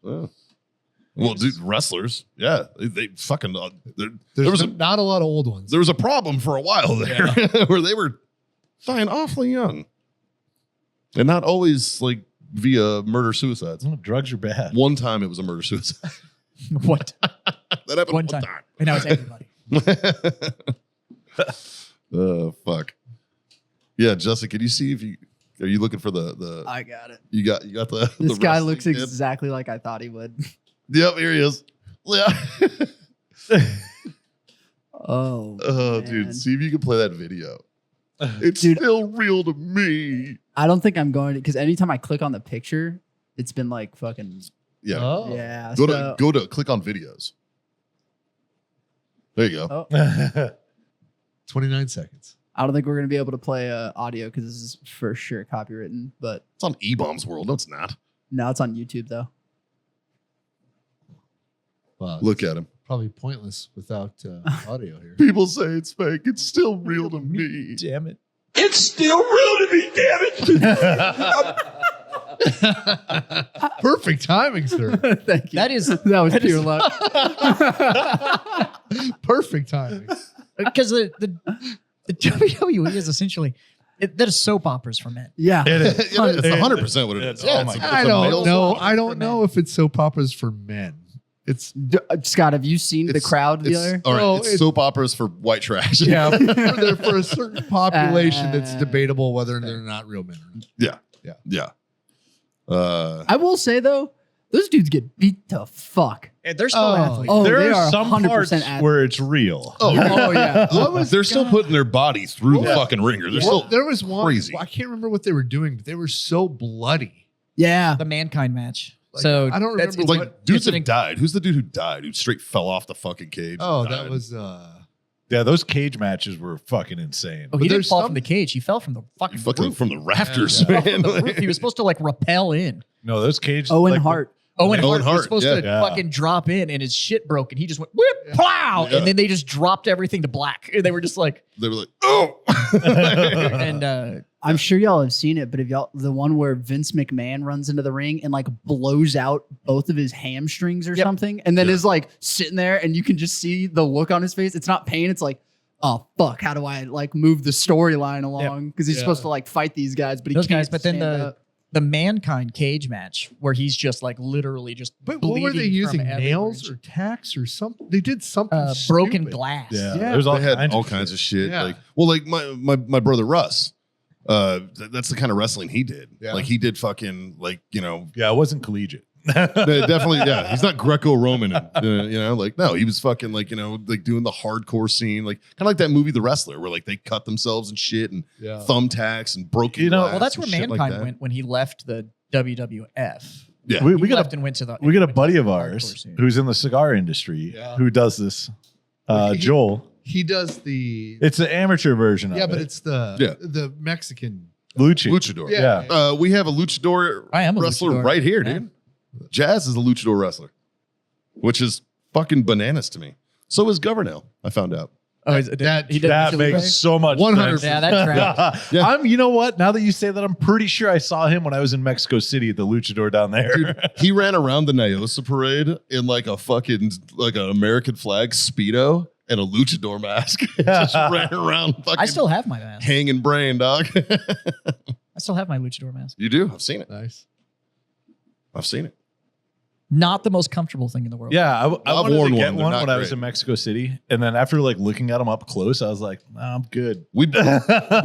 Well, dude, wrestlers. Yeah. They fucking, there There's was not a lot of old ones. there was a problem for a while there where they were dying awfully young. And not always like via murder suicides. Drugs are bad. One time it was a murder suicide. What? That happened One time. And now it's everybody. Oh, fuck. Yeah, Justin, can you see if you are you looking for the I got it. you got the This the guy wrestling looks kid? exactly like I thought he would. Yep, here he is. Yeah. Oh, Dude, man. see if you can play that video. It's Dude. still real to me. I don't think I'm going to, because anytime I click on the picture, it's been like fucking, Yeah. Oh. yeah. Go to click on videos. There you go. Oh, 29 seconds. I don't think we're going to be able to play audio because this is for sure copywritten, but It's on E-Bomb's World. No, it's not. no, it's on YouTube though. Wow, Look at him. probably pointless without audio here. People say it's fake. It's still real to me. Damn it. It's still real to me, damn it. Perfect timing, sir. Thank you. That is that was that pure is- luck. Perfect timing. because the WWE is essentially that is soap operas for men. Yeah. It is. It's 100% what it is. It's- Yeah, oh my it's God. a I don't male know. soap I opera. don't know if it's soap operas for men. It's Scott, have you seen the crowd the other? All right, Oh, it's it's- soap operas for white trash. yeah for a certain population. It's debatable whether they're not real men. yeah. I will say though, those dudes get beat to fuck. And they're still Oh. athletes. Oh, there they are are some 100% parts athletes. where it's real. Oh, Oh yeah. they're still putting their body through the Yeah. fucking ringer. They're Well, still there was one. crazy. I can't remember what they were doing, but they were so bloody. Yeah. The mankind match. Like, So I don't that's- remember it's like what- dudes it's have died. Who's the dude who died? Who straight fell off the fucking cage? Oh, and that died? was Yeah, those cage matches were fucking insane. Oh, But he didn't there's fall some- from the cage. He fell from the fucking fucking roof. from the rafters, Yeah. He fell man. from the roof. He was supposed to like rappel in. No, those cage. Owen like, Hart. Owen Owen Hart Hart, was supposed yeah. to Yeah. fucking drop in, and his shit broke, and he just went whip plow, Yeah. and then they just dropped everything to black. And they were just like, They were like, oh. and I'm sure y'all have seen it, but if y'all the one where Vince McMahon runs into the ring and like blows out both of his hamstrings or Yep. something, and then Yeah. is like sitting there and you can just see the look on his face. It's not pain, it's like, oh fuck, how do I like move the storyline along? Because he's Yeah. supposed to like fight these guys, but he those can't. guys. But then stand up. the mankind cage match where he's just like literally just But what were they bleeding using? from everywhere. Nails or tacks or something? They did something. broken stupid. glass. Yeah, Yeah. there's all They had kinds all of kinds shit. of shit. Yeah. Like my brother Russ. That's the kind of wrestling he did. Yeah. Like he did fucking like Yeah, it wasn't collegiate. definitely He's not Greco-Roman. Like no, he was fucking like like doing the hardcore scene, like kind of like that movie The Wrestler, where like they cut themselves and shit and Yeah. thumbtacks and broken. You know, glass Well, that's and where shit like mankind that. went when he left the WWF. Yeah, we He got left a and went to the. we got a went buddy to of the ours hardcore scene. who's in the cigar industry Yeah. who does this. He- Joel. He does the. It's the amateur version of Yeah, it. but it's the Yeah. the Mexican. luchador. Yeah. We have a luchador I am a wrestler luchador. right here, Yeah. dude. Jazz is a luchador wrestler, which is fucking bananas to me. So is Governell. I found out. Oh, That- he did That Chili makes Bag? so much 100%. sense. Yeah, that's right. Yeah. You know what? Now that you say that, I'm pretty sure I saw him when I was in Mexico City at the luchador down there. Dude, he ran around the Nyosa parade in like a fucking like an American flag Speedo and a luchador mask. Just ran around fucking I still have my mask. hanging brain, dog. I still have my luchador mask. You do? I've seen it. Nice. I've seen it. Not the most comfortable thing in the world. Yeah, I I've wanted worn to get one. They're one not when I was great. in Mexico City, and then after like looking at them up close, I was like, nah, I'm good. We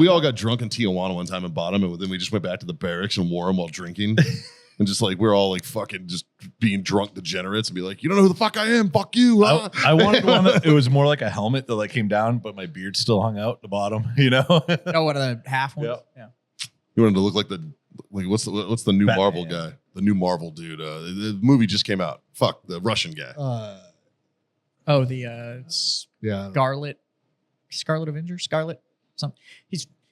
all got drunk in Tijuana one time and bought them, and then we just went back to the barracks and wore them while drinking. And just like we're all like fucking just being drunk degenerates and be like, you don't know who the fuck I am, fuck you. huh?" I wanted one that it was more like a helmet that like came down, but my beard still hung out the bottom. You know? Oh, one of the half ones. Yeah. You wanted to look like what's the new Batman. Marvel guy? The new Marvel dude. The movie just came out. Fuck the Russian guy. Oh, the Yeah. Scarlet Avenger, Scarlet. Something.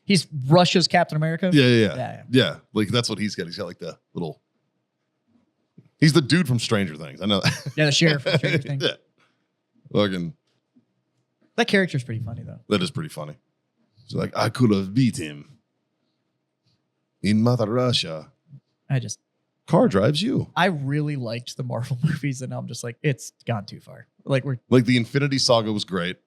He's Russia's Captain America. Yeah. Like that's what he's got. He's got like the little. He's the dude from Stranger Things. I know that. Yeah, the sheriff from Stranger Things. Yeah. Fucking, That character's pretty funny though. that is pretty funny. It's like I could have beat him in Mother Russia. Car drives you. I really liked the Marvel movies, and now I'm just like, it's gone too far. Like Like the Infinity Saga was great.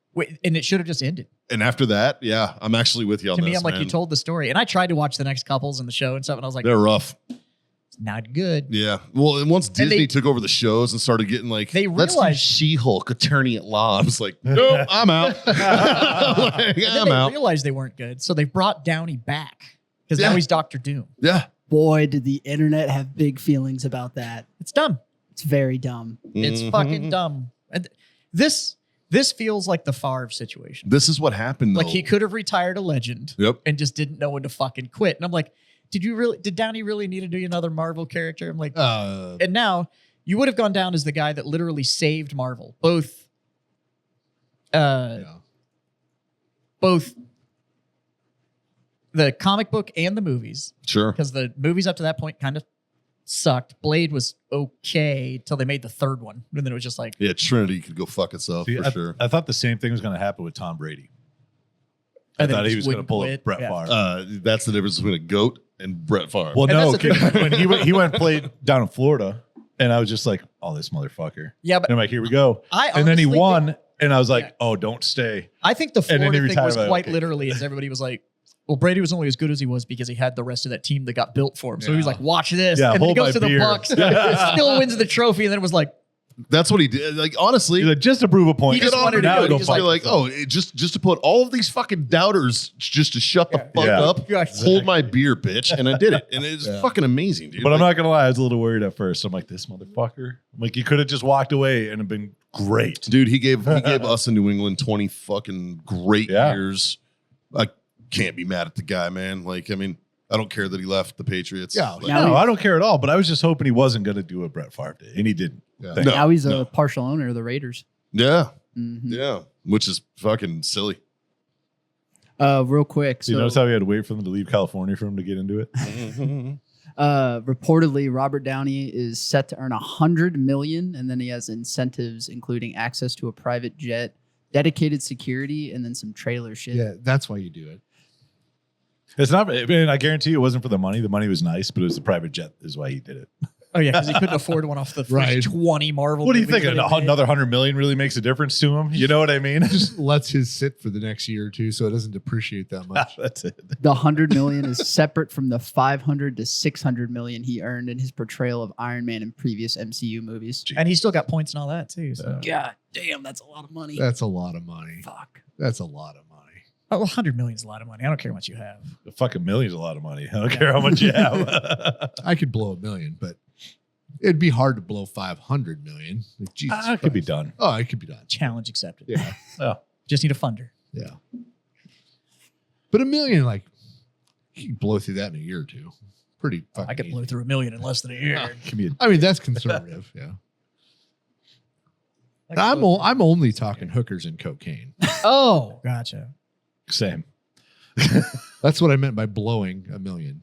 and it should have just ended. And after that, yeah, I'm actually with you on To this. me, I'm like, man. you told the story, and I tried to watch the next couples in the show and stuff, and I was like, They're rough. it's not good. Yeah. Well, and once Disney they- took over the shows and started getting like, They let's do realized- She-Hulk, attorney at law. I was like, nope, I'm out. Like, And then I'm they out. realized they weren't good, so they brought Downey back because Yeah. now he's Doctor Doom. Yeah. Boy, did the internet have big feelings about that. It's dumb. It's very dumb. It's fucking dumb. And this feels like the Favre situation. This is what happened, though. Like he could have retired a legend Yep. and just didn't know when to fucking quit. And I'm like, did Downey really need to do another Marvel character? I'm like, and now you would have gone down as the guy that literally saved Marvel. Both the comic book and the movies. Sure. Because the movies up to that point kind of sucked. Blade was okay till they made the third one. And then it was just like, Yeah, Trinity could go fuck itself See, for sure. I thought the same thing was going to happen with Tom Brady. I and then thought he just was going to wouldn't pull a quit. Brett Yeah. Favre. That's the difference between a goat and Brett Favre. Well, And no, that's the thing. when he went and played down in Florida, and I was just like, "Oh, this motherfucker!" Yeah, but And I'm like, "Here we go." I And then he honestly won, think- and I was like, Yeah. "Oh, don't stay." I think the And then he Florida thing retired, was like, quite okay. literally as everybody was like, well, Brady was only as good as he was because he had the rest of that team that got built for him. So he was Yeah. like, watch this. Yeah, and then he hold my goes to the beer. Bucks, still wins the trophy, and then it was like, That's what he did. Like, honestly, He's like, just to prove a point. He just good on wanted him. to now go. go He just fuck You're like, yourself. just to put all of these fucking doubters just to shut the fuck Yeah. up, Yeah, hold my beer, bitch, and I did it, and it's Yeah. fucking amazing, dude. But I'm Like, not gonna lie, I was a little worried at first. I'm like, this motherfucker. I'm like, you could have just walked away and have been great. dude. He gave us in New England 20 fucking great Yeah. years. I can't be mad at the guy, man. Like, I mean, I don't care that he left the Patriots. Yeah. Like, Now No, he- I don't care at all. But I was just hoping he wasn't gonna do what Brett Favre did, and he didn't. Yeah. Thank No. God. Now he's a no. partial owner of the Raiders. yeah, Mhm. yeah, which is fucking silly. Real quick. So you notice how we had to wait for them to leave California for him to get into it? Reportedly, Robert Downey is set to earn $100 million, and then he has incentives, including access to a private jet, dedicated security, and then some trailer shit. Yeah, that's why you do it. It's not. I mean, I guarantee you it wasn't for the money. The money was nice, but it was the private jet is why he did it. oh yeah, because he couldn't afford one off the first Right. 20 Marvel What do you movies think? that he made. Another $100 million really makes a difference to him? You know what I mean? Just lets his sit for the next year or two, so it doesn't depreciate that much. That's it. The $100 million is separate from the $500 to $600 million he earned in his portrayal of Iron Man in previous MCU movies. And he still got points and all that too. So. God damn, that's a lot of money. That's a lot of money. Fuck. That's a lot of money. Oh, 100 million is a lot of money. I don't care how much you have. A fucking million's a lot of money. I don't care how much you have. I could blow $1 million, but it'd be hard to blow 500 million. Like, Jesus It could be Christ. done. Oh, it could be done. Challenge accepted. Yeah, Oh, Just need a funder. yeah. But $1 million, like, you can blow through that in a year or two. Pretty fucking I could blow easy. through $1 million in less than a year. can be. I mean, that's conservative. Yeah. I'm only talking hookers and cocaine. Oh, gotcha. Same. That's what I meant by blowing $1 million.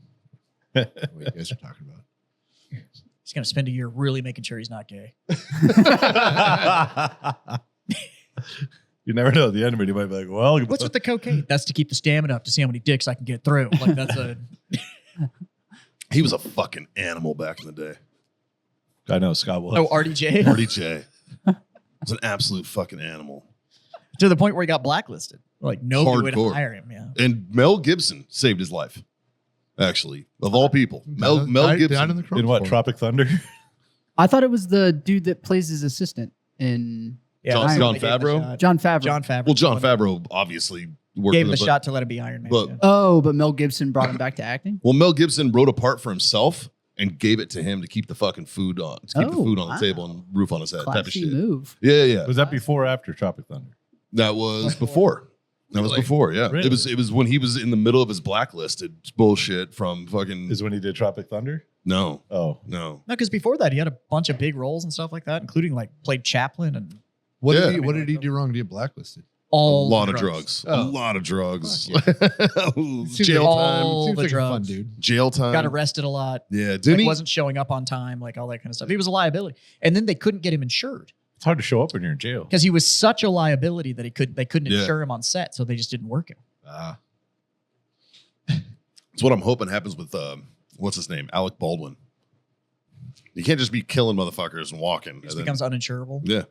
What you guys are talking about. He's going to spend a year really making sure he's not gay. You never know. At the end of it, you might be like, well, What's with the cocaine? That's to keep the stamina up to see how many dicks I can get through. Like that's a He was a fucking animal back in the day. I know Scott will. oh RDJ RDJ was an absolute fucking animal. to the point where he got blacklisted. Like nobody would Hardcore. hire him. Yeah. And Mel Gibson saved his life. Actually, of all people, Mel Died in the Gibson. crowd In what, for it. Tropic Thunder? I thought it was the dude that plays his assistant in Yeah, John- that's John when they gave him the Favreau? shot. John Favreau. John Favreau. Well, John Favreau obviously worked gave him with the him, shot to let him be Iron Man. but- yeah. Oh, but Mel Gibson brought him back to acting? Well, Mel Gibson wrote a part for himself and gave it to him to keep the fucking food on, to keep the Oh, food on wow. the table and roof on his head, type of Classy shit. move. Yeah. Was that before or after Tropic Thunder? That was before. That was Really? before. Yeah, Really? it was when he was in the middle of his blacklisted bullshit from fucking. Is when he did Tropic Thunder? No. Oh. No, because before that he had a bunch of big roles and stuff like that, including like played Chaplin and What Yeah. did he do wrong to get blacklisted? all A lot the of drugs. Oh. A lot of drugs. Seems Jail like- time. All Seems the like a fun drugs. dude. Jail time. Got arrested a lot. Yeah. Like, Didn't he? wasn't showing up on time, like all that kind of stuff. He was a liability, and then they couldn't get him insured It's hard to show up when you're in jail. because he was such a liability that they couldn't Yeah. insure him on set, so they just didn't work him. It's what I'm hoping happens with what's his name, Alec Baldwin. You can't just be killing motherfuckers and walking. He and just then- becomes uninsurable. yeah.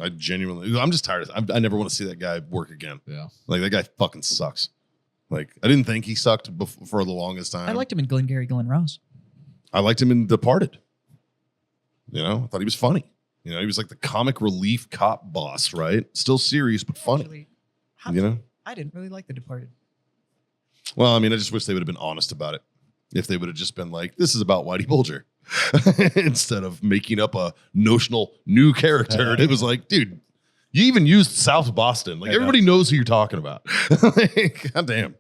I'm just tired of. I never want to see that guy work again. Yeah. Like that guy fucking sucks. Like I didn't think he sucked for the longest time. I liked him in Glengarry Glen Ross. I liked him in Departed. You know, I thought he was funny. You know, he was like the comic relief cop boss, right? Still serious but funny. Actually, You know. I didn't really like The Departed. Well, I mean, I just wish they would have been honest about it. If they would have just been like, "This is about Whitey Bulger," instead of making up a notional new character. And it was like, dude, you even used South Boston. Like everybody knows who you're talking about. Like, God damn.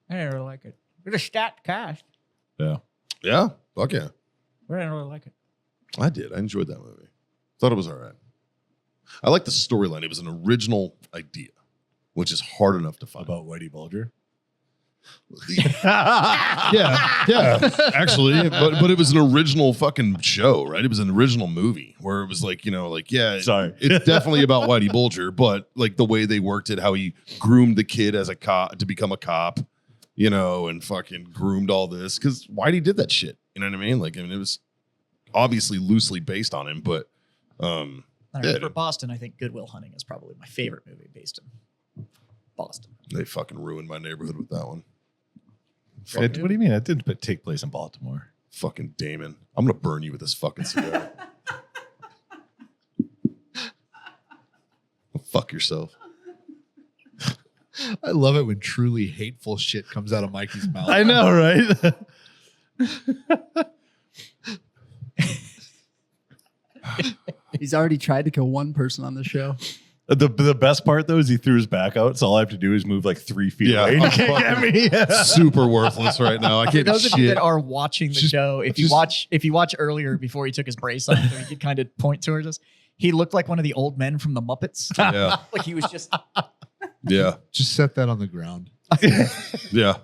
I didn't really like it. It's a stacked cast. Yeah. Yeah. Fuck yeah. I didn't really like it. I did. I enjoyed that movie. Thought it was all right. I like the storyline. It was an original idea, which is hard enough to find. About Whitey Bulger. yeah. Actually, but it was an original fucking show, right? It was an original movie where it was like, you know, like, yeah, Sorry. it's definitely about Whitey Bulger, but like the way they worked it, how he groomed the kid as a cop to become a cop, you know, and fucking groomed all this because Whitey did that shit. You know what I mean? Like, I mean, it was obviously loosely based on him, but For Boston, I think Good Will Hunting is probably my favorite movie based in Boston. They fucking ruined my neighborhood with that one. What do you mean? It didn't take place in Baltimore. Fucking Damon. I'm going to burn you with this fucking cigar. Fuck yourself. I love it when truly hateful shit comes out of Mikey's mouth. I know, right? He's already tried to kill one person on the show. The best part though is he threw his back out, so all I have to do is move like 3 feet Yeah, away. I'm You can't get me. super worthless right now. I For can't do those of you shit. that are watching the show, if you watch earlier before he took his brace off, so he could kind of point towards us. He looked like one of the old men from the Muppets. Yeah. Like he was just Yeah. Just set that on the ground. Yeah.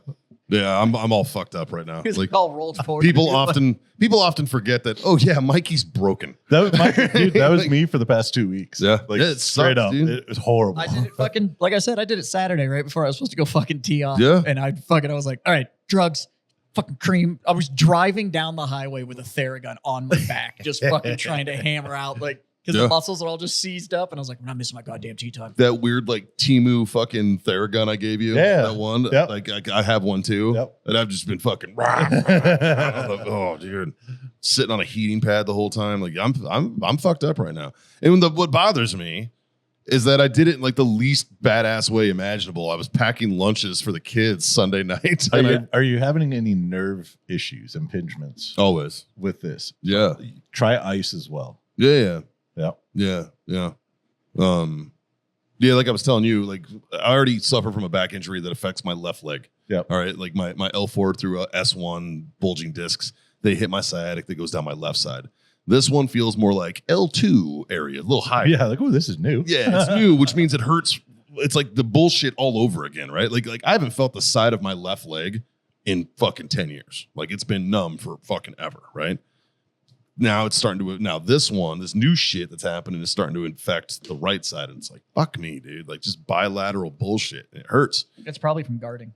Yeah. I'm all fucked up right now. he was Like all rolled forward. people often forget that, oh yeah, Mikey's broken. That was me for the past 2 weeks. Yeah. Like Yeah, it straight sucks, up. dude. It was horrible. I did it fucking like I said, I did it Saturday right before I was supposed to go fucking tee off. Yeah. And I was like, all right, drugs, fucking cream. I was driving down the highway with a Theragun on my back, just fucking trying to hammer out like because Yeah. the muscles are all just seized up, and I was like, I'm not missing my goddamn tea time. That weird like Timu fucking Theragun I gave you. Yeah. That one. Yep. Like I have one too. Yep. And I've just been fucking oh dude. Sitting on a heating pad the whole time. Like I'm fucked up right now. And what bothers me is that I did it in like the least badass way imaginable. I was packing lunches for the kids Sunday night. Are you having any nerve issues, impingements Always. with this? Yeah. Try ice as well. Yeah. Yeah. Yeah. Yeah, like I was telling you, like I already suffer from a back injury that affects my left leg. Yep. All right. Like my L4 through a S1 bulging discs, they hit my sciatic that goes down my left side. This one feels more like L2 area, a little higher. Yeah, like, oh, this is new. Yeah, it's new, which means it hurts. It's like the bullshit all over again, right? Like I haven't felt the side of my left leg in fucking 10 years. Like it's been numb for fucking ever, right? Now it's starting to, this new shit that's happening is starting to infect the right side. And it's like, fuck me, dude. Like just bilateral bullshit. It hurts. It's probably from guarding.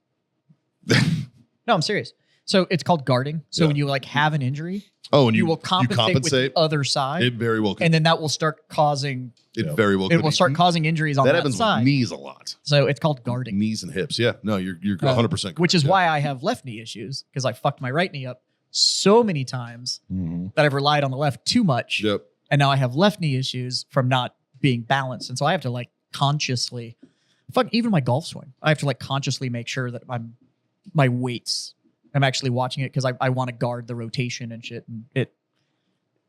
No, I'm serious. So it's called guarding. So Yeah. when you like have an injury, Oh, and you will compensate with the other side, It very well could. and then that will start causing Very well it could. will start causing injuries on that that happens side. with knees a lot. So it's called guarding, Knees and hips. Yeah. No, you're 100% correct. which is Yeah. why I have left knee issues because I fucked my right knee up so many times Mhm. that I've relied on the left too much, Yep. and now I have left knee issues from not being balanced, and so I have to like consciously, even my golf swing, I have to like consciously make sure that my weights. I'm actually watching it because I want to guard the rotation and shit, and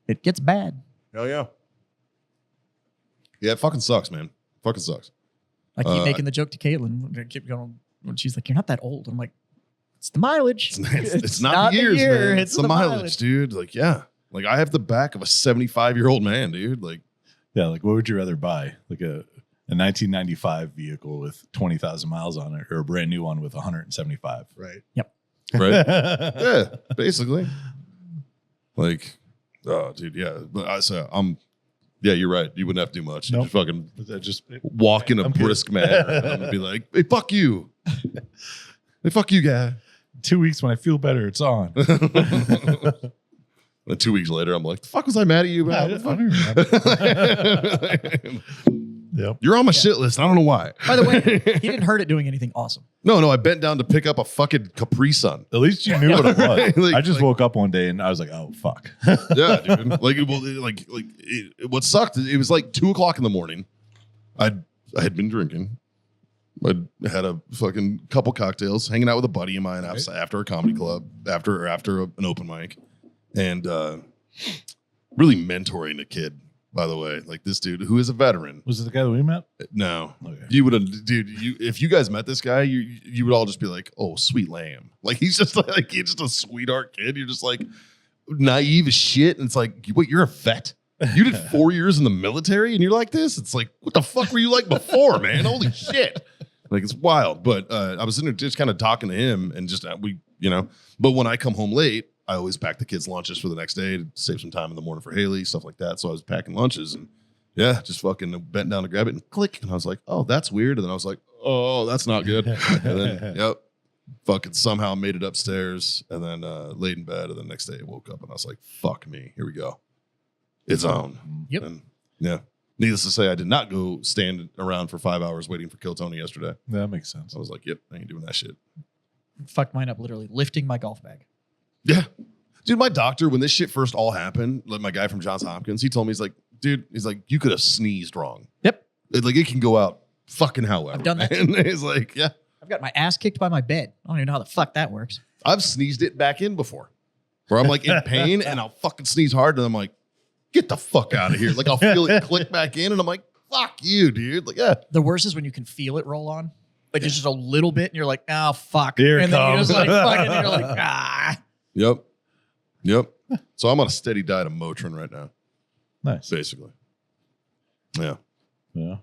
it gets bad. Hell yeah. Yeah, it fucking sucks, man. Fucking sucks. I keep making the joke to Caitlin. I keep going when she's like, "You're not that old." I'm like, "It's the mileage. It's not the years, man. It's the mileage, mileage. dude. Like, yeah. Like, I have the back of a 75-year-old man, dude. Like, Yeah, like what would you rather buy? Like a 1995 vehicle with 20,000 miles on it or a brand new one with 175? Right. right? Yeah, basically. Like, oh, dude, yeah. But yeah, you're right. You wouldn't have to do much. You Nope. just fucking walk in a I'm good. brisk manner. And I'm gonna be like, hey, fuck you. Hey, fuck you, guy. 2 weeks when I feel better, it's on. And 2 weeks later, I'm like, the fuck was I mad at you I about? don't remember. Yep. You're on my shit list. I don't know why. By the way, he didn't hurt it doing anything awesome. No, I bent down to pick up a fucking Capri Sun. At least you knew what it was. Like- I just like- woke up one day and I was like, oh, fuck. Yeah, dude. What sucked? It was like 2:00 in the morning. I had been drinking. I had a fucking couple cocktails, hanging out with a buddy of mine after a comedy club, after an open mic, and really mentoring a kid. By the way, like this dude who is a veteran. Was it the guy that we met? No, Okay. you would have, dude. If you guys met this guy, you would all just be like, "Oh, sweet lamb." Like he's just he's just a sweetheart kid. You're just like naive as shit, and it's like, wait, you're a vet. You did 4 years in the military, and you're like this. It's like, what the fuck were you like before, man? Holy shit! Like it's wild. But I was sitting there just kind of talking to him, and just But when I come home late, I always pack the kids' lunches for the next day to save some time in the morning for Haley, stuff like that. So I was packing lunches and just fucking bent down to grab it and click. And I was like, oh, that's weird. And then I was like, oh, that's not good. And then, fucking somehow made it upstairs and then laid in bed. And the next day I woke up and I was like, fuck me. Here we go. It's on. Yep. And needless to say, I did not go stand around for 5 hours waiting for Kill Tony yesterday. That makes sense. I was like, yep, I ain't doing that shit. Fucked mine up literally lifting my golf bag. Yeah. Dude, my doctor, when this shit first all happened, like my guy from Johns Hopkins, he told me, he's like, you could have sneezed wrong. Yep. It can go out fucking however. I've done that And he's like, yeah. I've got my ass kicked by my bed. I don't even know how the fuck that works. I've sneezed it back in before. Where I'm like in pain and I'll fucking sneeze hard and I'm like, get the fuck out of here. Like I'll feel it click back in and I'm like, fuck you, dude. Like, yeah. The worst is when you can feel it roll on. Like it's just a little bit and you're like, oh, fuck. Here it and then comes. you're just like, fucking, and you're like, ah. Yep. So I'm on a steady diet of Motrin right now, Nice. basically. Yeah. Yeah.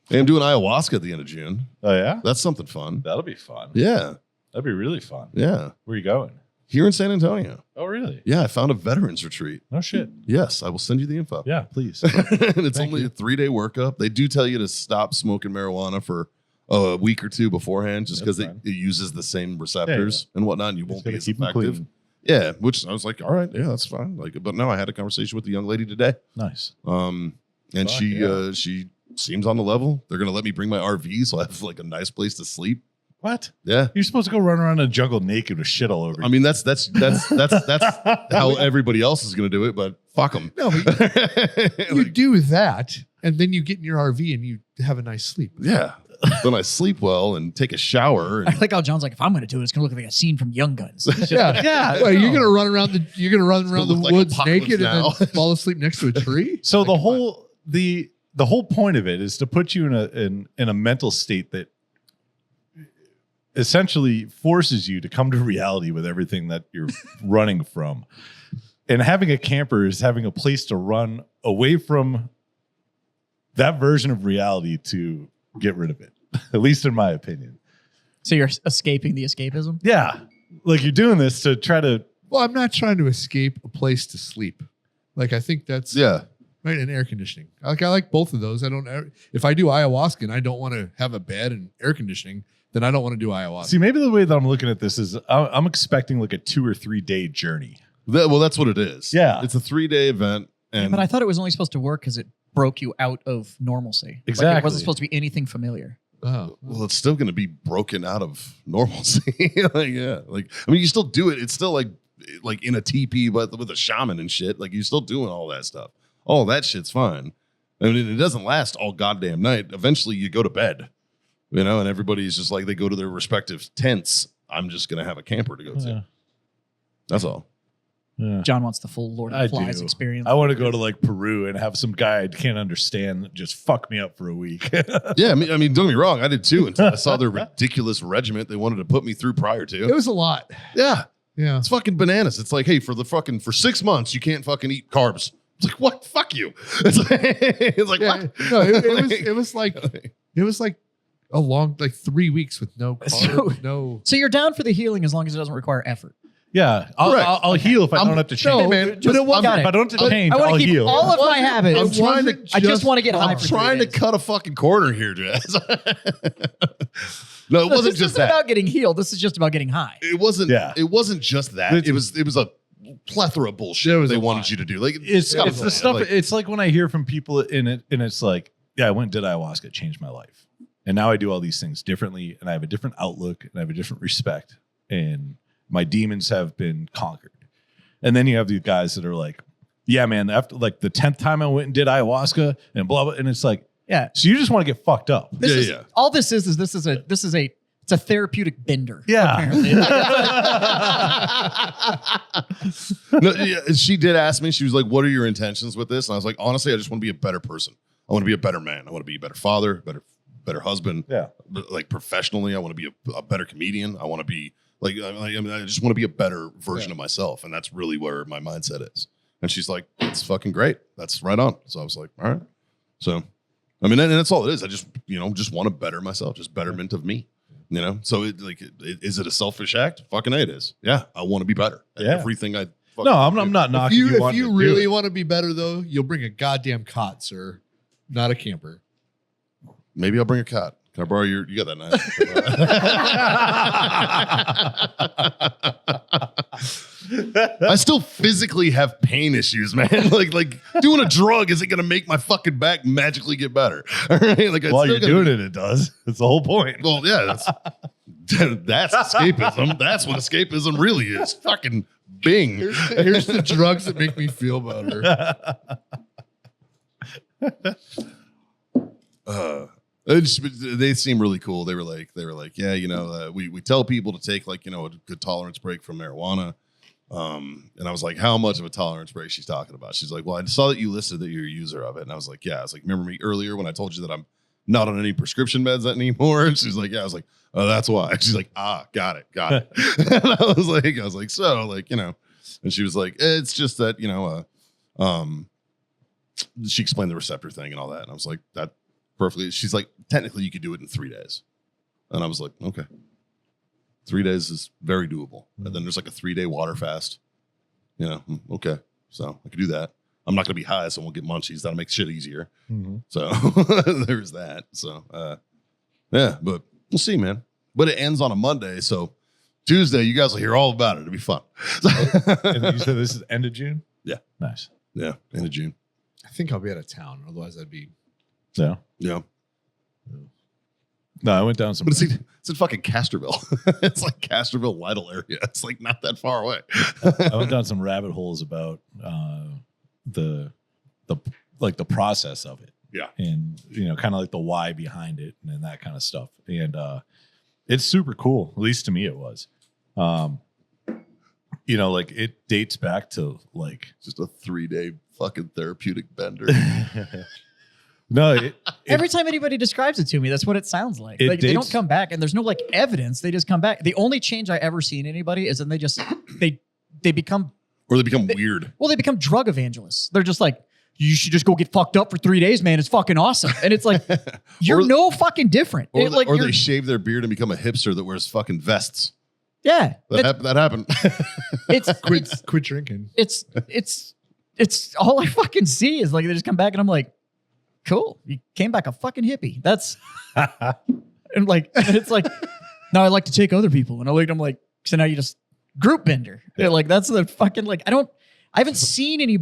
Hey, I'm doing ayahuasca at the end of June. Oh, yeah? That's something fun. That'll be fun. Yeah. That'd be really fun. Yeah. Where are you going? Here in San Antonio. Oh, really? Yeah. I found a veterans retreat. No shit. Yes. I will send you the info. Yeah, please. And it's Thank only you. a 3-day workup. They do tell you to stop smoking marijuana for a week or two beforehand, just because That's it fine. uses the same receptors and whatnot, and you won't Just be gotta as keep 'em effective. clean. Yeah, which I was like, all right, yeah, that's fine. Like, but no, I had a conversation with the young lady today. Nice. And Fuck she seems on the level. They're gonna let me bring my RV, so I have like a nice place to sleep. What? Yeah. You're supposed to go run around in the jungle naked with shit all over you. I mean, that's how everybody else is gonna do it, but fuck them. No, but you do that, and then you get in your RV and you have a nice sleep. Yeah. Then I sleep well and take a shower. I And like how John's like, if I'm going to do it, it's going to look like a scene from Young Guns. Yeah. Well, you're gonna run around the look like woods Apocalypse naked Now. and then fall asleep next to a tree. So Like, the come on. whole the whole point of it is to put you in a mental state that essentially forces you to come to reality with everything that you're running from. And having a camper is having a place to run away from that version of reality to get rid of it, at least in my opinion. So you're escaping the escapism? Yeah. Like you're doing this to try to. Well, I'm not trying to escape a place to sleep. Like I think that's yeah. right. And air conditioning. I like both of those. I don't. If I do ayahuasca and I don't want to have a bed and air conditioning, then I don't want to do ayahuasca. See, maybe the way that I'm looking at this is I'm expecting like a 2 or 3 day journey. Well, that's what it is. Yeah. It's a 3-day event. And But I thought it was only supposed to work because it broke you out of normalcy. Like Exactly. it wasn't supposed to be anything familiar. Oh, well, it's still going to be broken out of normalcy. Like, yeah. Like, I mean, you still do it. It's still like in a teepee, but with a shaman and shit. Like, you're still doing all that stuff. All that shit's fine. I mean, it doesn't last all goddamn night. Eventually, you go to bed, and everybody's just like, they go to their respective tents. I'm just going to have a camper to go to. Yeah. That's all. Yeah. John wants the full Lord of I the Flies do. experience. I want to go to like Peru and have some guy I can't understand just fuck me up for a week. Yeah, I mean, don't get me wrong. I did too until I saw their ridiculous regiment they wanted to put me through prior it to. was a lot. Yeah. Yeah. It's fucking bananas. It's like, hey, for 6 months, you can't fucking eat carbs. It's like, what? Fuck you. It's like Yeah, what? no, it was like a long 3 weeks with no carbs, no. So you're down for the healing as long as it doesn't require effort. Yeah, Correct. I'll heal if I don't have to change. No, man, but just- it wasn't. Got If I don't have to change, I want I'll to keep heal. all of my habits. I'm trying to- I just want to get high I'm for 3 trying to days. cut a fucking corner here, Jazz. No, it No, wasn't this just isn't that. about getting healed. This is just about getting high. It wasn't. Yeah. It wasn't just that. It was a plethora of bullshit There was they a wanted lot. you to do. Like It's gotta the play it. stuff. Like, It's like when I hear from people in it, and it's like, yeah, I went and did ayahuasca, it changed my life, and now I do all these things differently, and I have a different outlook, and I have a different respect, and my demons have been conquered. And then you have these guys that are like, yeah, man, after like the 10th time I went and did ayahuasca and blah blah, and it's like, Yeah. so you just want to get fucked up. This Yeah, is yeah. all this is this is a It's a therapeutic bender. Yeah. Apparently. No, yeah, she did ask me. She was like, "What are your intentions with this?" And I was like, "Honestly, I just want to be a better person. I want to be a better man. I want to be a better father, better husband. Yeah. Like professionally, I want to be a better comedian. I want to be like, I just want to be a better version of myself, and that's really where my mindset is." And she's like, "It's fucking great. That's right on." So I was like, "All right." So, I mean, and that's all it is. I just want to better myself, just betterment of me. So is it a selfish act? Fucking A, it is. Yeah, I want to be better at everything I. No, I'm not knocking you. If you really want to be better, though, you'll bring a goddamn cot, sir, not a camper. Maybe I'll bring a cot. Can I borrow your? You got that knife? I still physically have pain issues, man. like doing a drug isn't gonna make my fucking back magically get better. All right, like while you're doing it, it does. That's the whole point. Well, yeah, that's escapism. That's what escapism really is. Fucking Bing. Here's the drugs that make me feel better. They seem really cool. They were like, yeah, we tell people to take a good tolerance break from marijuana. And I was like, how much of a tolerance break she's talking about? She's like, well, I saw that you listed that you're a user of it. And I was like, yeah. I was like, remember me earlier when I told you that I'm not on any prescription meds anymore? And she's like, yeah. I was like, oh, that's why. And she's like, got it. And I was like, so and she was like, it's just that, she explained the receptor thing and all that. And I was like, that perfectly. She's like, technically you could do it in 3 days. And I was like, okay. 3 days is very doable. And then there's like a 3-day water fast. Okay. So I could do that. I'm not going to be high, so I won't get munchies. That'll make shit easier. Mm-hmm. So there's that. So, yeah, but we'll see, man. But it ends on a Monday. So Tuesday, you guys will hear all about it. It'll be fun. And you said this is end of June? Yeah. Nice. Yeah. End of June. I think I'll be out of town. Otherwise, I'd be. Yeah. Yeah. No, I went down some. But it's in fucking Casterville. It's like Casterville, Lytle area. It's like not that far away. I went down some rabbit holes about the process of it. Yeah. And kind of like the why behind it and that kind of stuff. And it's super cool. At least to me it was. Like it dates back to like just a 3-day fucking therapeutic bender. No, every time anybody describes it to me, that's what it sounds like. Like they don't come back, and there's no evidence. They just come back. The only change I ever see in anybody is that they just they become weird. Well, they become drug evangelists. They're just like, you should just go get fucked up for 3 days, man. It's fucking awesome. And it's like, you're no fucking different. Or they shave their beard and become a hipster that wears fucking vests. Yeah, that happened. Quit drinking. It's all I fucking see is like they just come back, and I'm like, cool, you came back a fucking hippie. That's and it's like, now I like to take other people, and I'm like, so now you just group bender. Yeah. Like that's the fucking I haven't seen any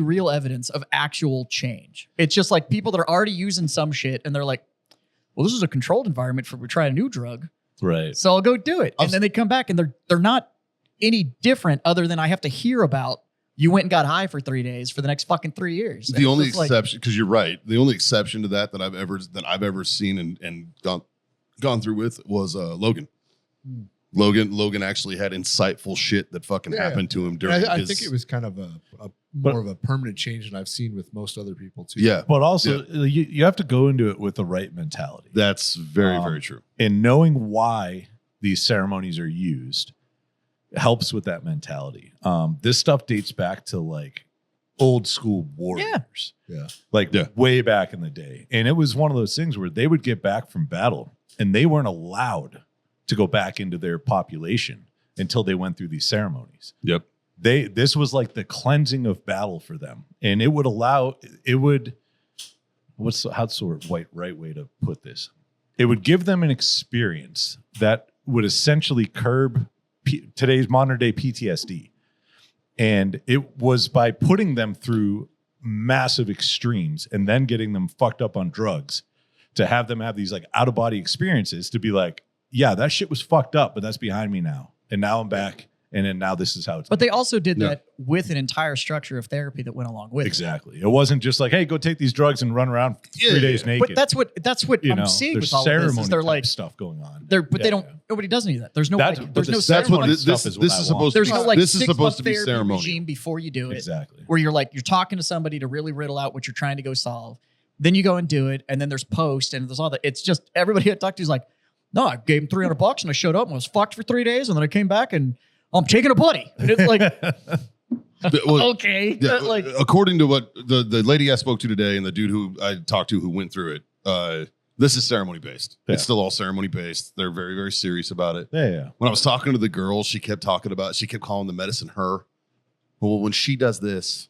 real evidence of actual change. It's just like people that are already using some shit, and they're like, well, this is a controlled environment for we're trying a new drug, right? So I'll go do it, and then they come back, and they're not any different other than I have to hear about. You went and got high for 3 days for the next fucking 3 years. The only exception, because you're right, the only exception to that I've ever seen and gone through with was Logan. Logan actually had insightful shit that fucking happened to him during. I think it was kind of more of a permanent change than I've seen with most other people too. Yeah, but also you have to go into it with the right mentality. That's very very true. And knowing why these ceremonies are used helps with that mentality. This stuff dates back to like old school warriors. Yeah. Way back in the day. And it was one of those things where they would get back from battle and they weren't allowed to go back into their population until they went through these ceremonies. Yep. This was like the cleansing of battle for them. And what's the right way to put this? It would give them an experience that would essentially curb today's modern day PTSD. And it was by putting them through massive extremes and then getting them fucked up on drugs to have them have these like out of body experiences to be like, yeah, that shit was fucked up, but that's behind me now. And now I'm back and then now this is how it's. But they also did that with an entire structure of therapy that went along with it. Exactly. It wasn't just like, hey, go take these drugs and run around 3 days naked. But that's what I'm seeing there's with all of this. ceremony Is they're type like stuff going on. They don't. Nobody does any of that. There's no. That's- Like, but there's no. That's what ceremony. this is supposed to There's be. no like This is 6 supposed month to be therapy ceremonial. regime before you do it. Exactly. Where you're talking to somebody to really riddle out what you're trying to go solve. Then you go and do it, and then there's post, and there's all that. It's just everybody I talked to is like, no, I gave him $300 and I showed up and was fucked for 3 days, and then I came back and I'm taking a buddy. And it's like, Well, okay, yeah, like according to what the lady I spoke to today and the dude who I talked to who went through it, this is ceremony based. Yeah. It's still all ceremony based. They're very, very serious about it. Yeah. When I was talking to the girl, she kept calling the medicine her. Well, when she does this,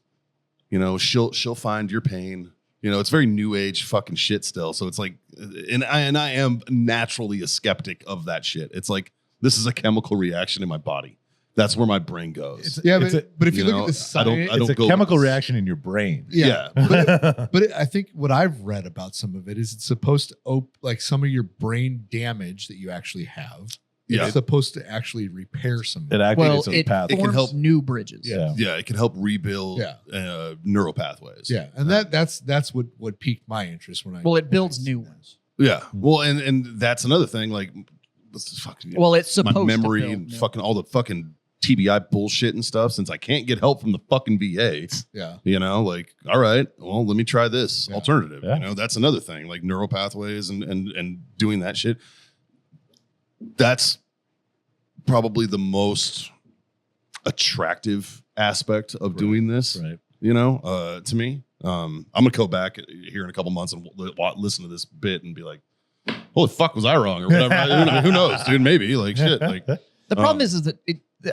she'll find your pain. It's very new age fucking shit still. So it's like, and I am naturally a skeptic of that shit. It's like, this is a chemical reaction in my body. That's where my brain goes. But if you look at the science, It's a chemical reaction in your brain. but I think what I've read about some of it is it's supposed to like some of your brain damage that you actually have. Yeah. It's supposed to actually repair some of It it. activates it pathway. forms help- new bridges. Yeah. Yeah, it can help rebuild neural pathways. Yeah, and that's what piqued my interest when I. Well, it builds new ones. Yeah. Well, and that's another thing. Like, this is fucking Well, it's my supposed memory to build and new. fucking all the fucking TBI bullshit and stuff. Since I can't get help from the fucking VA, Yeah. like, all right, well, let me try this alternative. Yeah. That's another thing. Like neural pathways and doing that shit. That's probably the most attractive aspect of doing this. Right. To me. I'm gonna go back here in a couple months and listen to this bit and be like, holy fuck, was I wrong or whatever? Who knows, dude? Maybe like shit. Like The problem is that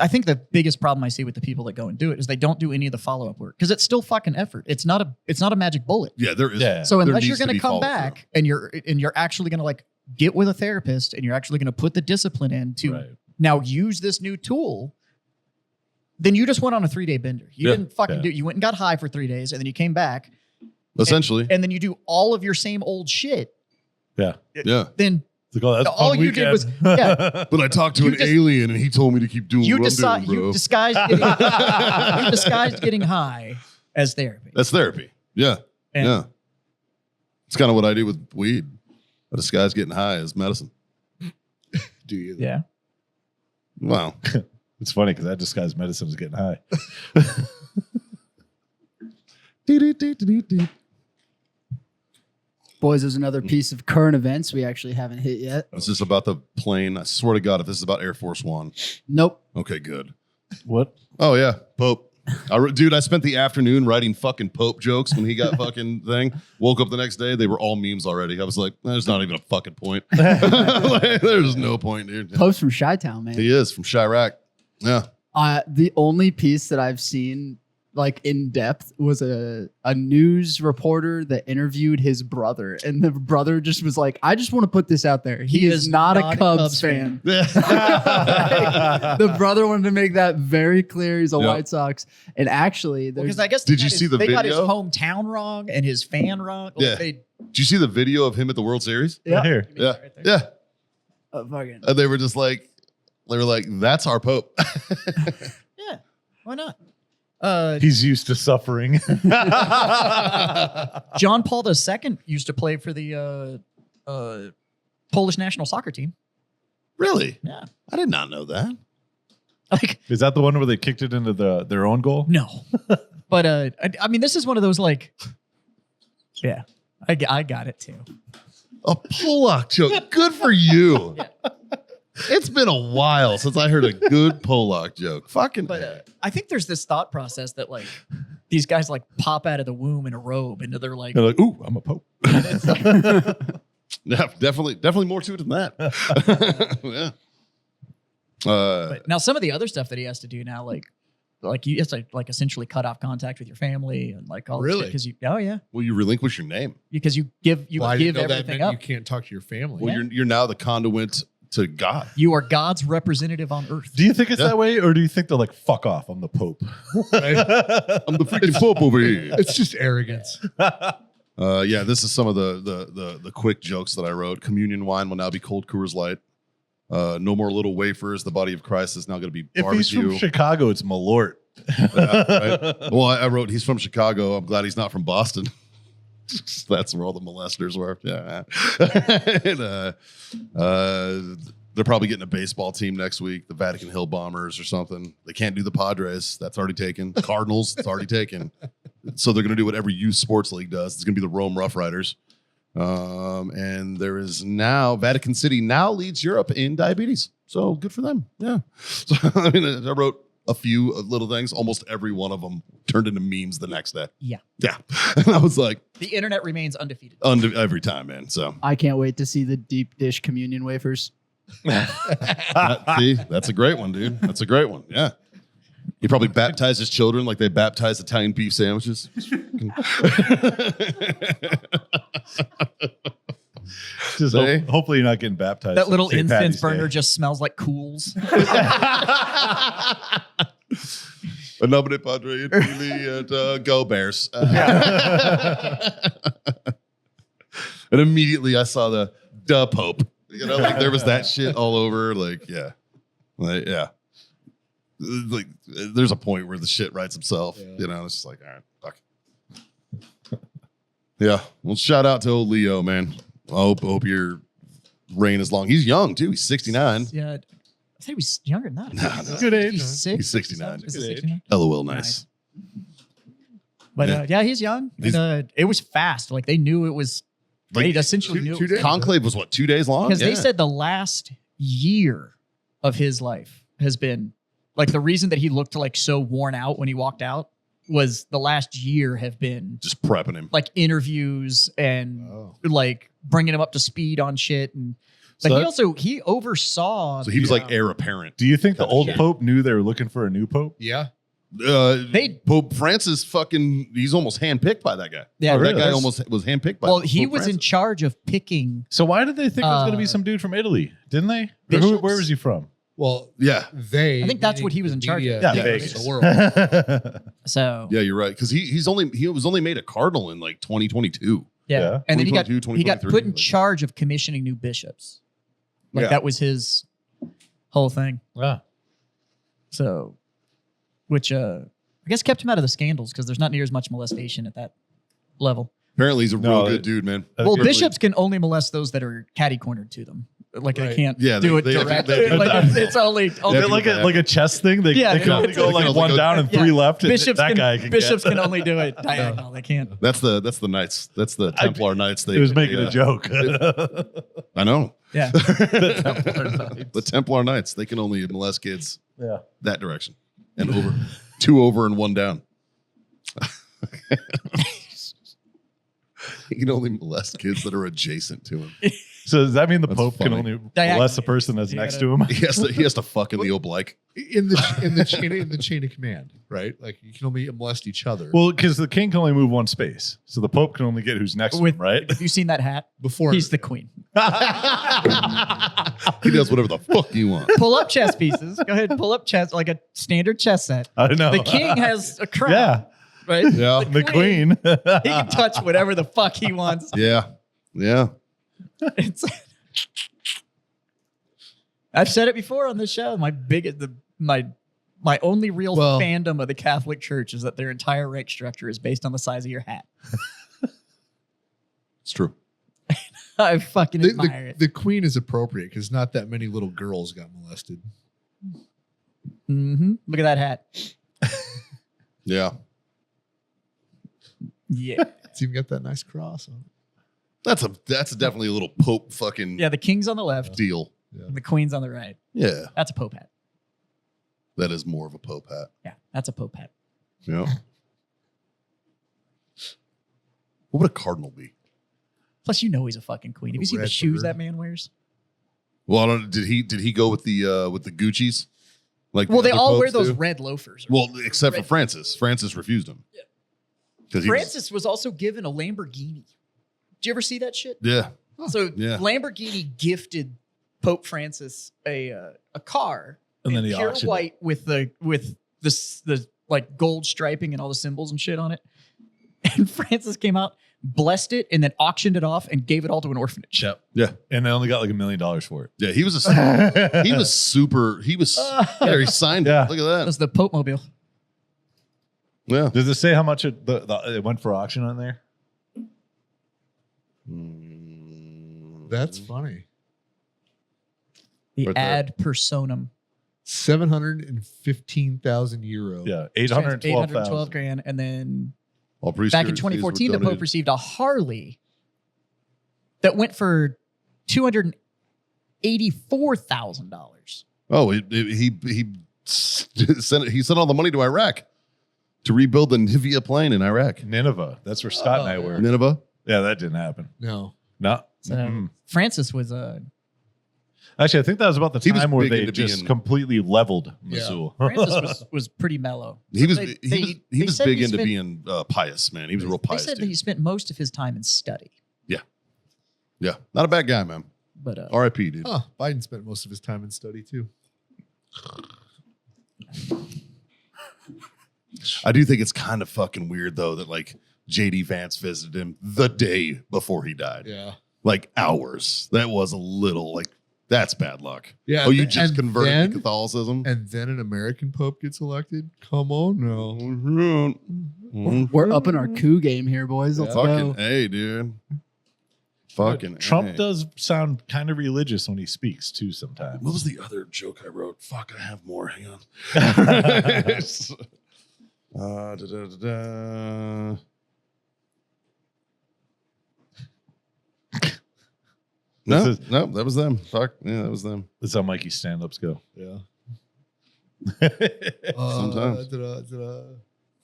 I think the biggest problem I see with the people that go and do it is they don't do any of the follow up work because it's still fucking effort. It's not a magic bullet. yeah, there is. Yeah. So there unless needs you're to going be to come follow-through. back and you're actually going to like get with a therapist and you're actually going to put the discipline in to now use this new tool, then you just went on a 3-day bender. You didn't fucking do. You went and got high for 3 days and then you came back. Essentially. And then you do all of your same old shit. Yeah. Yeah. Then It's like, oh, that's a all fun you did weekend. was But I talked to You an just- alien and he told me to keep doing what I'm doing, bro. you disguised getting high as therapy. That's therapy. Yeah. And- yeah. It's kind of what I do with weed. I disguise getting high as medicine. Do you? Yeah. Wow. It's funny because that disguised medicine is getting high. Boys, there's another piece of current events we actually haven't hit yet. Is this about the plane? I swear to God, if this is about Air Force One. Nope. Okay, good. What? Oh, yeah. Pope. Dude, I spent the afternoon writing fucking Pope jokes when he got fucking thing. Woke up the next day, they were all memes already. I was like, there's not even a fucking point. Like, there's no point, dude. Post from Chi-Town, man. He is from Chirac. Yeah. The only piece that I've seen like in depth was a news reporter that interviewed his brother, and the brother just was like, I just want to put this out there. He is not a Cubs fan. The brother wanted to make that very clear. He's a Yep. White Sox. And actually, Because I guess Did you see the they got his video? hometown wrong and his fan wrong. Yeah. They, Did you see the video of him at the World Series? Yeah. Right here. Yeah. right there. Yeah. fucking, And they were just like, that's our Pope. Yeah. Why not? He's used to suffering. John Paul II used to play for the Polish national soccer team. Really? Yeah. I did not know that. Like, Is that the one where they kicked it into their own goal? no. But I mean, this is one of those like, yeah, I got it too. A Pollock joke. Good for you. It's been a while since I heard a good Pollock joke. Fucking. But I think there's this thought process that like these guys like pop out of the womb in a robe and they're like, They're like, ooh, I'm a pope. yeah, definitely more to it than that. Yeah. but now some of the other stuff that he has to do now, like you have to like essentially cut off contact with your family and like all Really? because you Well, you relinquish your name. because you give Well, I didn't know that everything meant up. you can't talk to your family. Well, you're now the conduit to God. You are God's representative on earth. Do you think it's that way, or do you think they're like, fuck off, I'm the pope? I'm the freaking Pope over here. It's just arrogance. Yeah, this is some of the quick jokes that I wrote. Communion wine will now be cold Coors Light. No more little wafers. The body of Christ is now going to be If he's barbecue. from Chicago, it's Malort. Right? Well, I wrote he's from Chicago. I'm glad he's not from Boston. That's where all the molesters were. Yeah. And, they're probably getting a baseball team next week, the Vatican Hill Bombers or something. They can't do the Padres. That's already taken. Cardinals, it's already taken. So they're going to do what every youth sports league does. It's going to be the Rome Rough Riders. And there is now, Vatican City now leads Europe in diabetes. So good for them. Yeah. So, I mean, I wrote a few little things. Almost every one of them turned into memes the next day. Yeah. Yeah. And I was like, The internet remains undefeated. every time, man. So I can't wait to see the deep dish communion wafers. see, that's a great one, dude. That's a great one. Yeah. He probably baptized his children like they baptized Italian beef sandwiches. Just Hey. hopefully you're not getting baptized. That little St. incense Patty's burner Day. just smells like cools. A nobody padre and really, and go Bears. And immediately I saw the Pope. You know, like there was that shit all over. Like, yeah. Like, yeah. Like there's a point where the shit writes himself. Yeah. You know, it's just like, all right, fuck. Yeah. Well, shout out to old Leo, man. I hope your reign is long. He's young too. He's 69. Yeah. I thought he was younger than that. Nah, Good age. He's six. He's 69. Is it Good age. 69? LOL, nice. But Yeah. yeah, he's young. He's- And, it was fast. Like they knew it was. Like, they essentially knew it 2 was days. Conclave was what, 2 days long? because they Yeah. said the last year of his life has been like the reason that he looked like so worn out when he walked out was the last year have been just prepping him. like interviews and Oh. like bringing him up to speed on shit and So like that's- he oversaw. So he was like heir apparent. Do you think the Kinda old shit. Pope knew they were looking for a new Pope? Yeah. Pope Francis he's almost handpicked by that guy. Yeah, Or really? that guy That's- almost was handpicked by well, he Pope was in Francis. charge of picking. So why did they think it was going to be Uh, some dude from Italy? Didn't they? Or bishops? where was he from? Well, Yeah. they. I think that's what he was in charge of. Yeah, media Vegas. The world. So Yeah, you're right. Because he was only made a cardinal in like 2022. Yeah. and then he got 2022, put in 2023, like- charge of commissioning new bishops. Like Yeah. that was his whole thing. Wow. So, which I guess kept him out of the scandals because there's not near as much molestation at that level. Apparently he's a No, real good dude, man. Well, Apparently- bishops can only molest those that are catty cornered to them. Like they Right. can't Yeah, do it they have to- directly. they have to- Like, it's only Is it like a chess thing? They Yeah, can only go they can like only one go- down and Yeah. three left. And bishops that can, guy can bishops get. can only do it diagonal. They can't. That's the Knights. That's the Templar Knights. It was making a joke. I know. Yeah. The Templar Knights. They can only molest kids Yeah. that direction. And over. 2 over and 1 down. He can only molest kids that are adjacent to him. So does that mean the That's Pope can funny. only Diagonally. molest the person that's You next gotta- to him? He has to fuck in the oblique. in the chain of command, right? Like you can only molest each other. Well, because the king can only move one space, so the Pope can only get who's next to With him, right? Have you seen that hat? before He's the queen. He does whatever the fuck you want. Pull up chess pieces. Go ahead, pull up chess like a standard chess set. I know. The king has a crown. Yeah, Right? Yeah. the queen. He can touch whatever the fuck he wants. Yeah. Yeah. It's I've said it before on this show. My only real Well- fandom of the Catholic Church is that their entire rank structure is based on the size of your hat. It's true. I fucking the, admire the, it. the queen is appropriate because not that many little girls got molested. Look at that hat. Yeah. Yeah. It's even got that nice cross on it. That's definitely a little Pope fucking Yeah, the king's on the left, deal. and the queen's on the right. Yeah. That's a Pope hat. That is more of a Pope hat. Yeah, that's a Pope hat. Yeah. What would a cardinal be? Plus, you know he's a fucking queen. Have you seen the Red shoes bird. that man wears? Well, I don't, did he go with the Gucci's? Like Well, the they other all wear popes those do? red loafers. Well, except for Red. Francis. Francis refused him. Yeah. Because Francis was also given a Lamborghini. Did you ever see that shit? Yeah. So Yeah. Lamborghini gifted Pope Francis a car And then in he pure auctioned white with the like gold striping and all the symbols and shit on it. And Francis came out, blessed it, and then auctioned it off and gave it all to an orphanage. Yep. Yeah. And they only got like $1 million for it. Yeah, he was super. He signed it. Yeah. Look at that. That's the Pope Mobile. Yeah. Does it say how much it went for auction on there? That's funny. The Right there. ad personam. 715,000 euro. Yeah, 812 812,000. grand. And then All back in 2014, the Pope received a Harley that went for $284,000. Oh, he sent all the money to Iraq to rebuild the Nivea plane in Iraq. Nineveh. That's where Scott and I were. Nineveh. Yeah, that didn't happen. No. No. So Francis was Actually, I think that was about the He was time where big they into just being- completely leveled Yeah. Missoula. Francis was pretty mellow. He was They- he they was said big he into spent- being pious, man. He was a real They pious said that he dude. spent most of his time in study. Yeah, not a bad guy, man. But R.I.P. dude. Huh. Biden spent most of his time in study too. I do think it's kind of fucking weird though that like J.D. Vance visited him the day before he died, Yeah. like hours. That was a little like that's bad luck. Yeah. Oh, you and just converted then- to Catholicism? And then an American pope gets elected? Come on now. We're up in our coup game here, boys. Let's Fucking go. A, dude. Fucking Trump A. does sound kind of religious when he speaks too sometimes. What was the other joke I wrote? Fuck, I have more. Hang on. No, This is- no, that was them. Fuck, yeah, that was them. That's how Mikey's stand-ups go. Yeah. Sometimes.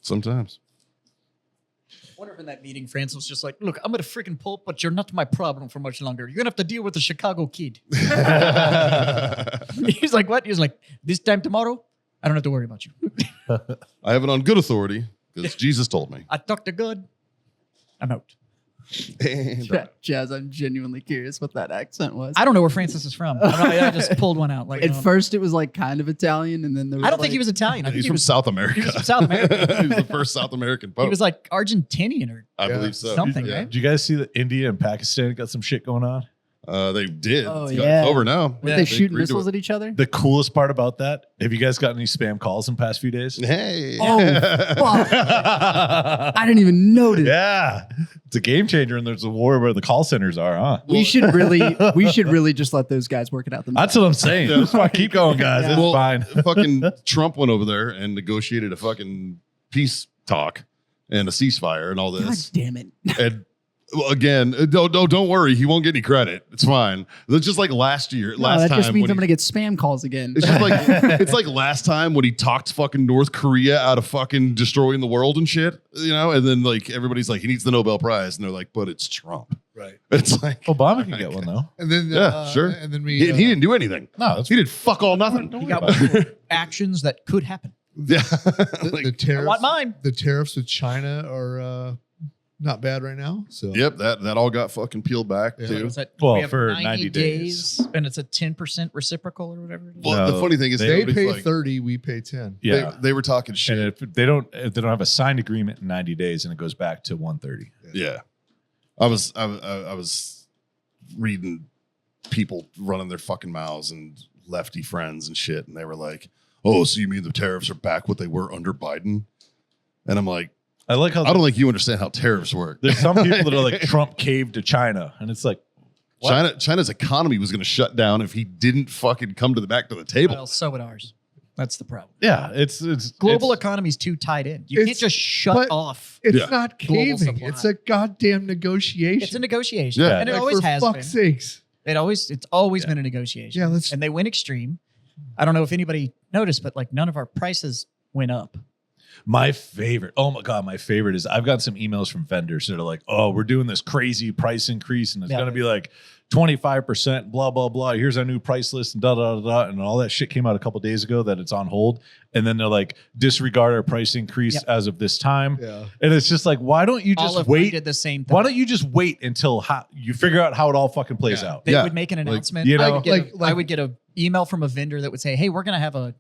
Sometimes. I wonder if in that meeting, Francis was just like, look, I'm at a freaking Pope, but you're not my problem for much longer. You're going to have to deal with the Chicago kid. He's like, what? He's like, this time tomorrow, I don't have to worry about you. I have it on good authority because Jesus told me. I talked to God. I'm out. Jazz, I'm genuinely curious what that accent was. I don't know where Francis is from. I just pulled one out. Like At first, it was like kind of Italian, and then there was I don't think he was Italian. I think He's he from was, South America. he was from South America. He was the first South American pope. He was like Argentinian or I Yeah. believe so. something, Yeah. right? Did you guys see that India and Pakistan got some shit going on? They did. Oh, It's yeah. over now. Were Yeah, they they shooting agreed to missiles it. at each other? The coolest part about that, have you guys gotten any spam calls in the past few days? Hey. Oh, fuck. I didn't even notice. Yeah. It's a game changer, and there's a war where the call centers are, huh? We should really just let those guys work it out themselves. That's what I'm saying. Yeah. Just keep going, guys. It's Well, fine. fucking Trump went over there and negotiated a fucking peace talk and a ceasefire and all God this. damn it. And well, again, don't worry. He won't get any credit. It's fine. It's just like last year. No, last that time just means when I'm he- going to get spam calls again. It's just like it's like last time when he talked fucking North Korea out of fucking destroying the world and shit, you know. And then like everybody's like, he needs the Nobel Prize, and they're like, but it's Trump. Right. It's like Obama can get one, though. And then Yeah, sure. And then we he didn't do anything. No, that's He did fuck all nothing. He got actions that could happen. Yeah, the Like, tariffs. I want mine. The tariffs with China are not bad right now. So yep, that all got fucking peeled back Yeah. too. Is that- Well, we have for 90 days. and it's a 10% reciprocal or whatever. it is? Well, the No, funny thing is, they everybody's pay like, 30, we pay 10. Yeah. they were talking shit. And if they don't have a signed agreement in 90 days, and it goes back to 130. Yeah, I was reading people running their fucking mouths and lefty friends and shit, and they were like, "Oh, so you mean the tariffs are back what they were under Biden?" And I'm like, I like how I don't think you understand how tariffs work. there's some people that are like Trump caved to China, and it's like, what? China's economy was going to shut down if he didn't fucking come to the back to the table. Well, so would ours. That's the problem. Yeah, it's Global it's- economy's too tied in. You It's- can't just shut but- off. It's Yeah. not Global caving. supply. It's a goddamn negotiation. It's a negotiation. Yeah. And it Like, always for has fuck's been. sakes. It's always been a negotiation. Yeah, let's and they went extreme. I don't know if anybody noticed, but like none of our prices went up. My favorite. Oh my God, my favorite is I've got some emails from vendors that are like, oh, we're doing this crazy price increase and it's Yeah. going to be like 25%, blah, blah, blah. Here's our new price list and da, da, da, da. And all that shit came out a couple days ago that it's on hold. And then they're like, disregard our price increase Yep. as of this time. Yeah. And it's just like, why don't you All just of them wait? did the same thing. Why don't you just wait until you figure out how it all fucking plays Yeah. out? They Yeah. would make an Like, announcement. you know, I would get an email from a vendor that would say, hey, we're going to have a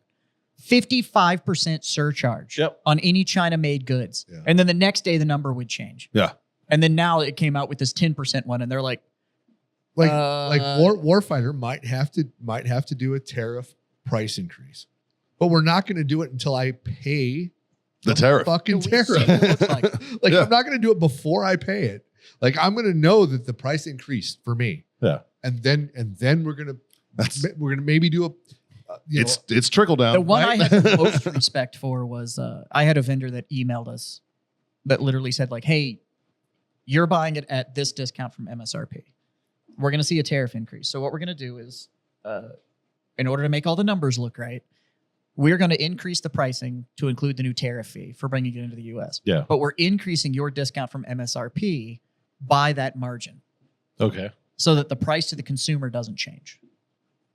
55% surcharge Yep. on any China made goods. Yeah. And then the next day, the number would change. Yeah. And then now it came out with this 10% one, and they're like Warfighter might have to do a tariff price increase, but we're not going to do it until I pay The tariff. fucking See what tariff. it looks like. Like Yeah. I'm not going to do it before I pay it. Like I'm going to know that the price increased for me, Yeah. and then we're gonna maybe do a. It's trickle down. The one right? I had the most respect for was I had a vendor that emailed us that literally said like, "Hey, you're buying it at this discount from MSRP. We're going to see a tariff increase. So what we're going to do is, in order to make all the numbers look right, we're going to increase the pricing to include the new tariff fee for bringing it into the U.S. Yeah. But we're increasing your discount from MSRP by that margin Okay. so that the price to the consumer doesn't change."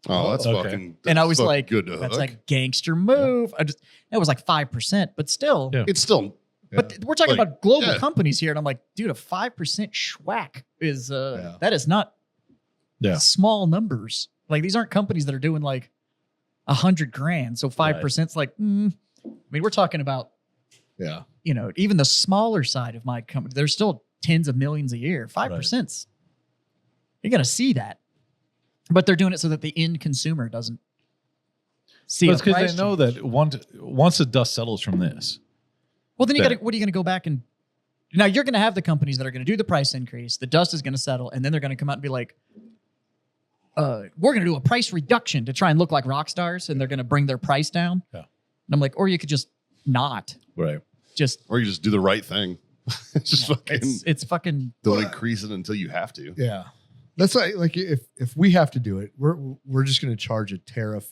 Oh, that's Okay. fucking. And I that's was fucking like, good to "That's hook. like gangster move." It was like 5%, but still. Yeah. It's still. But we're talking Like, about global yeah. companies here, and I'm like, dude, a 5% schwack is that is not small numbers. Like these aren't companies that are doing like $100,000. So 5%'s like, I mean, we're talking about, even the smaller side of my company. There's still tens of millions a year. 5%'s you're gonna see that, but they're doing it so that the end consumer doesn't see. But it's a because price they know change. that once the dust settles from this, Well, then that- what are you going to go back and now you're going to have the companies that are going to do the price increase. The dust is going to settle, and then they're going to come out and be like, "We're going to do a price reduction to try and look like rock stars," and they're going to bring their price down. Yeah. And I'm like, or you could just not right? just. Or you just do the right thing. Just fucking It's fucking. don't increase it until you have to. Yeah. That's like if we have to do it, we're just going to charge a tariff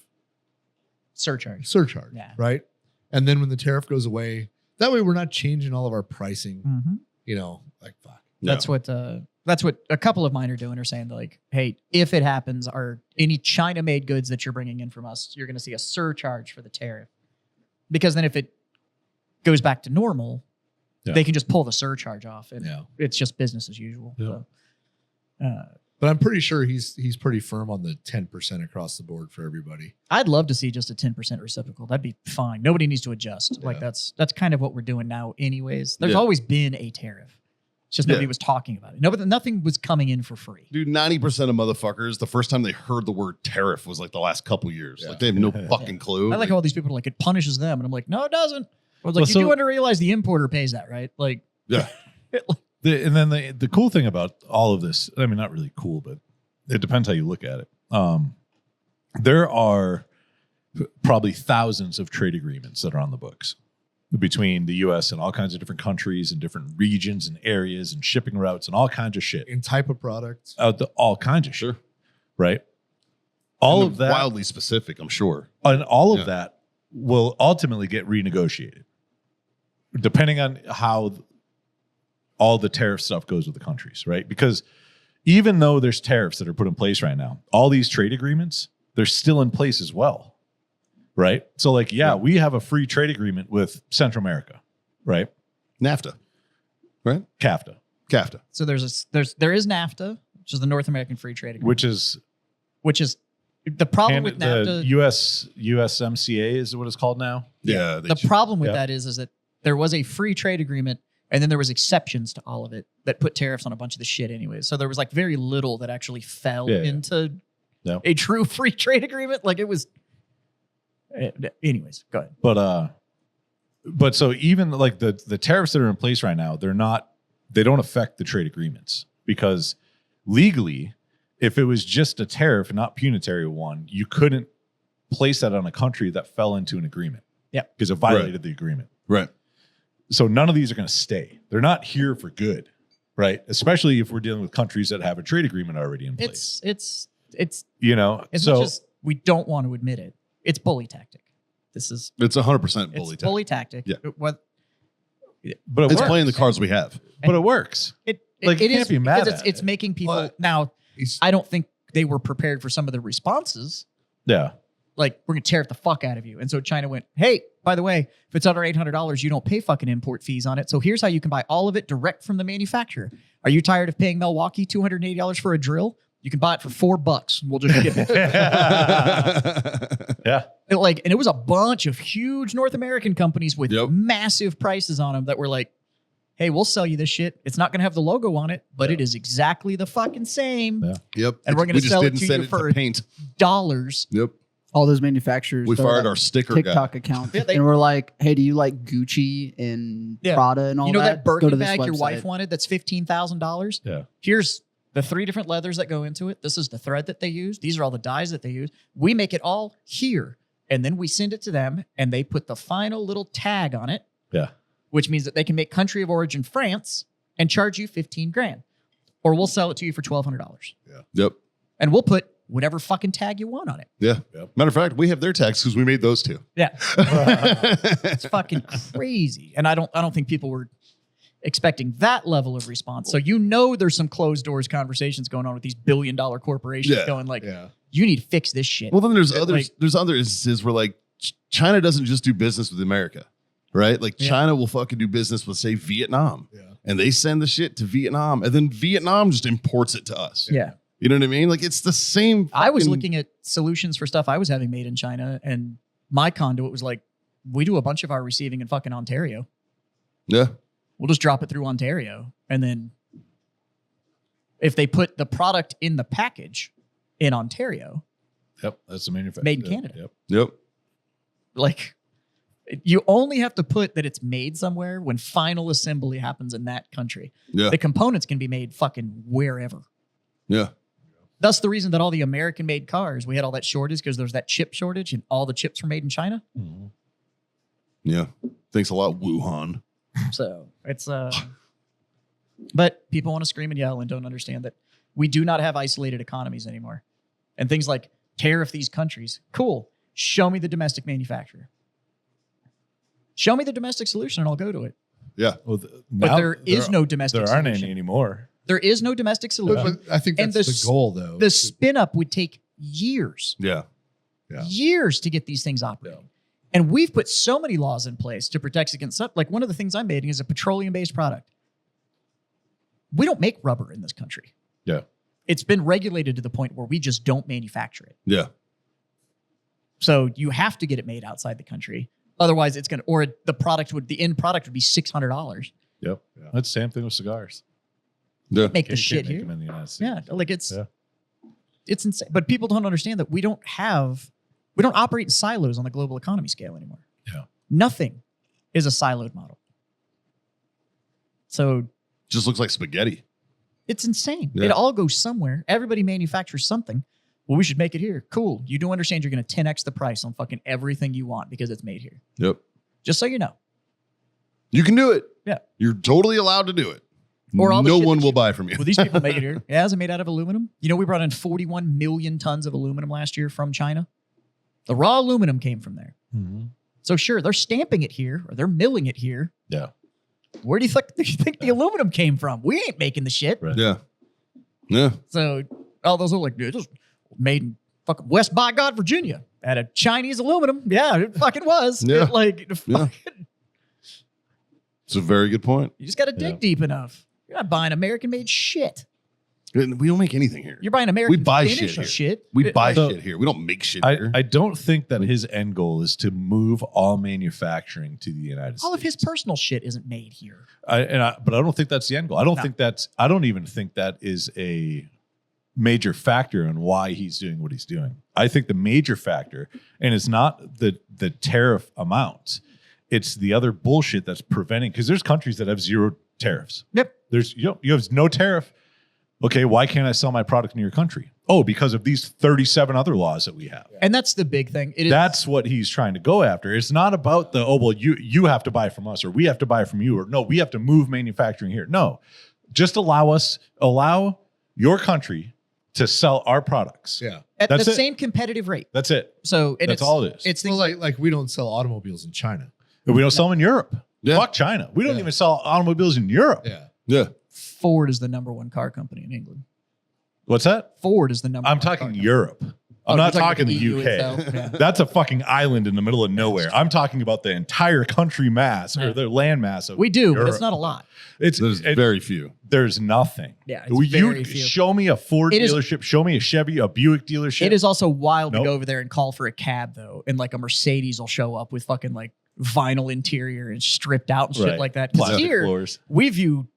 Surcharge. surcharge, Yeah. right? And then when the tariff goes away, that way we're not changing all of our pricing. Mhm. Like fuck. That's what a couple of mine are doing. Are saying like, hey, if it happens, are any China made goods that you're bringing in from us, you're going to see a surcharge for the tariff, because then if it goes back to normal, they can just pull the surcharge off, and it's just business as usual. Yeah. So, But I'm pretty sure he's pretty firm on the 10% across the board for everybody. I'd love to see just a 10% reciprocal. That'd be fine. Nobody needs to adjust. Like that's kind of what we're doing now, anyways. There's Yeah. always been a tariff. It's just nobody was talking about it. Nothing was coming in for free. Dude, 90% of motherfuckers, the first time they heard the word tariff was like the last couple years. Yeah. Like they have no fucking clue. I like how all these people are like, it punishes them, and I'm like, no, it doesn't. I was like, Well, you so- do want to realize the importer pays that, right? Like, Yeah. And then the cool thing about all of this, I mean, not really cool, but it depends how you look at it. There are probably thousands of trade agreements that are on the books between the U.S. and all kinds of different countries and different regions and areas and shipping routes and all kinds of shit. In type of product. All kinds of shit, right? All And of that, wildly specific, I'm sure. and all of Yeah. that will ultimately get renegotiated, depending on how all the tariff stuff goes with the countries, right? Because even though there's tariffs that are put in place right now, all these trade agreements, they're still in place as well, right? So like, we have a free trade agreement with Central America, right? NAFTA, right? CAFTA, so there is NAFTA, which is the North American Free Trade Agreement, which is the problem with the NAFTA. USMCA is what it's called now. Yeah. The problem with Yeah. that is that there was a free trade agreement, and then there was exceptions to all of it that put tariffs on a bunch of the shit anyways. So there was like very little that actually fell into a true free trade agreement. Like it was. Anyways, go ahead. But so even like the tariffs that are in place right now, they don't affect the trade agreements, because legally, if it was just a tariff, not punitary one, you couldn't place that on a country that fell into an agreement. Yeah. Because it violated the agreement. Right. So none of these are going to stay. They're not here for good, right? Especially if we're dealing with countries that have a trade agreement already in place. It's As much as we don't want to admit it, it's bully tactic. It's 100% bully. It's bully tactic. Yeah. But but it It's works. playing the cards we have. But it works. it Like, you it can't is be mad because at it's it. making people But- now. He's- I don't think they were prepared for some of the responses. Yeah. Like, we're gonna tariff the fuck out of you. And so China went, hey, by the way, if it's under $800, you don't pay fucking import fees on it. So here's how you can buy all of it direct from the manufacturer. Are you tired of paying Milwaukee $280 for a drill? You can buy it for $4 and we'll just ship it. Yeah. And it was a bunch of huge North American companies with Yep. massive prices on them that were like, hey, we'll sell you this shit. It's not going to have the logo on it, but it is exactly the fucking same. Yeah. Yep. And we're going to sell it to you send for paint. dollars. Yep. All those manufacturers. We started, fired like, our sticker TikTok guy. account, Yeah, and we're like, "Hey, do you like Gucci and Yeah. Prada and all You know that? that Go Birkin to this bag your wife website." wanted that's $15,000? Yeah. Here's the 3 different leathers that go into it. This is the thread that they use. These are all the dyes that they use. We make it all here. And then we send it to them and they put the final little tag on it, Yeah. which means that they can make country of origin France and charge you 15 grand. Or we'll sell it to you for $1,200. Yep. And we'll put whatever fucking tag you want on it. Yeah. Yep. Matter of fact, we have their tags because we made those too. Yeah. It's fucking crazy. And I don't think people were expecting that level of response. So there's some closed doors conversations going on with these billion-dollar corporations going like, you need to fix this shit. Well, then there's It, others. There's other instances where like China doesn't just do business with America, right? Like China will fucking do business with say Vietnam, and they send the shit to Vietnam, and then Vietnam just imports it to us. Yeah. You know what I mean? Like it's the same. I was fucking- looking at solutions for stuff I was having made in China, and my conduit was like, we do a bunch of our receiving in fucking Ontario. Yeah. We'll just drop it through Ontario. And then if they put the product in the package in Ontario, Yep. That's the manufacturer. Made in Canada. Yep. Yep. like you only have to put that it's made somewhere when final assembly happens in that country. Yeah. The components can be made fucking wherever. Yeah. That's the reason that all the American-made cars, we had all that shortage because there's that chip shortage and all the chips were made in China. Mhm. Yeah. Thanks a lot, Wuhan. So it's but people want to scream and yell and don't understand that we do not have isolated economies anymore. And things like tariff these countries. Cool. Show me the domestic manufacturer. Show me the domestic solution and I'll go to it. Yeah. Well, But there is no domestic There aren't solution. any anymore. There is no domestic solution. But I think And that's the goal, though. The spin up would take years. Yeah. Years to get these things operating. And we've put so many laws in place to protect against stuff. Like one of the things I'm making is a petroleum-based product. We don't make rubber in this country. Yeah. It's been regulated to the point where we just don't manufacture it. Yeah. So you have to get it made outside the country. Otherwise, it's going to, or the end product would be $600. Yep. That's the same thing with cigars. Yeah. Make the Can't shit make here. them in the United States. Yeah. Like it's insane. But people don't understand that we don't operate in silos on the global economy scale anymore. Yeah. Nothing is a siloed model. So Just looks like spaghetti. it's insane. Yeah. It all goes somewhere. Everybody manufactures something. Well, we should make it here. Cool. You do understand you're going to 10x the price on fucking everything you want because it's made here. Yep. Just so you know. You can do it. Yeah. You're totally allowed to do it. Or all the no shit one that will you- buy from you. Well, these people make it here. Yeah, is it made out of aluminum? You know, we brought in 41 million tons of aluminum last year from China. The raw aluminum came from there. Mhm. So sure, they're stamping it here or they're milling it here. Yeah. Where do you think the aluminum came from? We ain't making the shit. Right. Yeah. Yeah. So all those are like, dude, this was made in fucking West by God, Virginia, at a Chinese aluminum. Yeah, it fucking was. Yeah. Fucking, It's a very good point. you just got to dig deep enough. You're not buying American-made shit. We don't make anything here. You're buying American We buy finished shit here. shit. We buy So- shit here. We don't make shit here. I don't think that his end goal is to move all manufacturing to the United States. All of his personal shit isn't made here. But I don't think that's the end goal. I don't even think that is a major factor in why he's doing what he's doing. I think the major factor, and it's not the tariff amount, it's the other bullshit that's preventing, because there's countries that have zero tariffs. Yep. You have no tariff. Okay, why can't I sell my product in your country? Oh, because of these 37 other laws that we have. And that's the big thing. It is, That's what he's trying to go after. It's not about you have to buy from us, or we have to buy from you, or no, we have to move manufacturing here. No, just allow your country to sell our products. Yeah. at that's the it. same competitive rate. That's it. So and That's all it is. It's Well, things like we don't sell automobiles in China. We don't sell them in Europe. Yeah. Fuck China. We don't Yeah. even sell automobiles in Europe. Yeah. Yeah. Ford is the number one car company in England. What's that? Ford is the number I'm one car talking company. Europe. Oh, I'm not you're talking the EU UK. itself, yeah. That's a fucking island in the middle of nowhere. I'm talking about the entire country mass or the land mass of We do, but Europe. it's not a lot. It's There's very few. there's nothing. Yeah, it's very few. Show me a Ford It is- dealership. Show me a Chevy, a Buick dealership. It is also wild Nope. to go over there and call for a cab though, and like a Mercedes will show up with fucking like vinyl interior and stripped out and shit Right. like that. 'Cause Plastic here floors. we view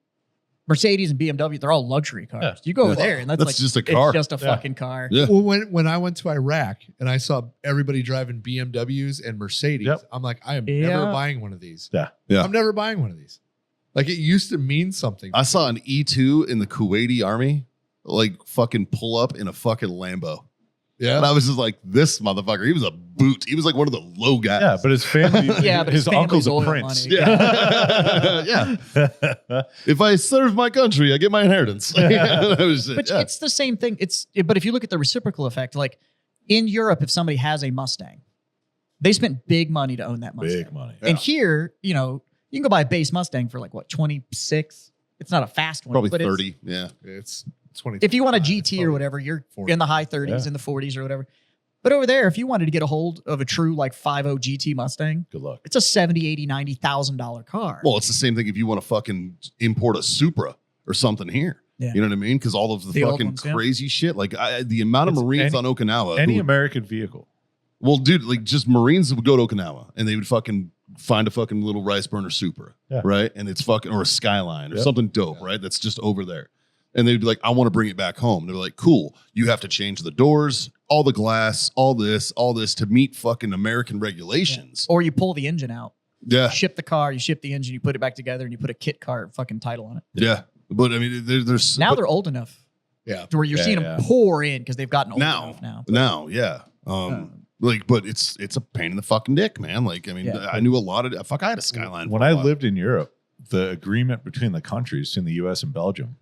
Mercedes and BMW, they're all luxury cars. Yeah. You go over Yeah. there and that's That's like just a car. It's just a Yeah. fucking car. Yeah. Well, when I went to Iraq and I saw everybody driving BMWs and Mercedes, Yep. I'm like, I am Yeah. never buying one of these. Yeah. Yeah. I'm never buying one of these. Like it used to mean something. I saw an E2 in the Kuwaiti army, like fucking pull up in a fucking Lambo. Yeah. And I was just like, this motherfucker, he was a boot. He was like one of the low guys. Yeah, but his family, Yeah, but his his uncle's a family's oil prince. money. Yeah. Yeah. If I serve my country, I get my inheritance. That was it. But Yeah. it's the same thing. But if you look at the reciprocal effect, like in Europe, if somebody has a Mustang, they spent big money to own that Mustang. Big money. And here, you know, you can go buy a base Mustang for like what, 26? It's not a fast one. Probably but it's- 30. Yeah. It's 20. If you want a GT or whatever, you're 40. in the high 30s, Yeah. in the 40s or whatever. But over there, if you wanted to get a hold of a true like 5.0 GT Mustang, Good luck. it's a $70,000, $80,000, $90,000 car. Well, it's the same thing if you want to fucking import a Supra or something here. Yeah. You know what I mean? Because all of the The old fucking ones, yeah. crazy shit, like the amount of It's Marines any- on Okinawa. Any who- American vehicle. well, dude, like just Marines would go to Okinawa and they would fucking find a fucking little rice burner Supra, Yeah. right? And it's fucking, or a Skyline or Yep. something dope, right? That's just over there. And they'd be like, I want to bring it back home. They're like, cool. You have to change the doors, all the glass, all this to meet fucking American regulations. Or you pull the engine out, Yeah. ship the car, you ship the engine, you put it back together, and you put a kit car fucking title on it. Yeah. But I mean, there's Now but they're old enough Yeah. to where you're Yeah, seeing yeah. them pour in because they've gotten old now, enough now. now, yeah. Like, but it's a pain in the fucking dick, man. Like, I mean, Yeah. I knew a lot of I had a Skyline. When for a I while. lived in Europe, the agreement between the countries, between the U.S. and Belgium,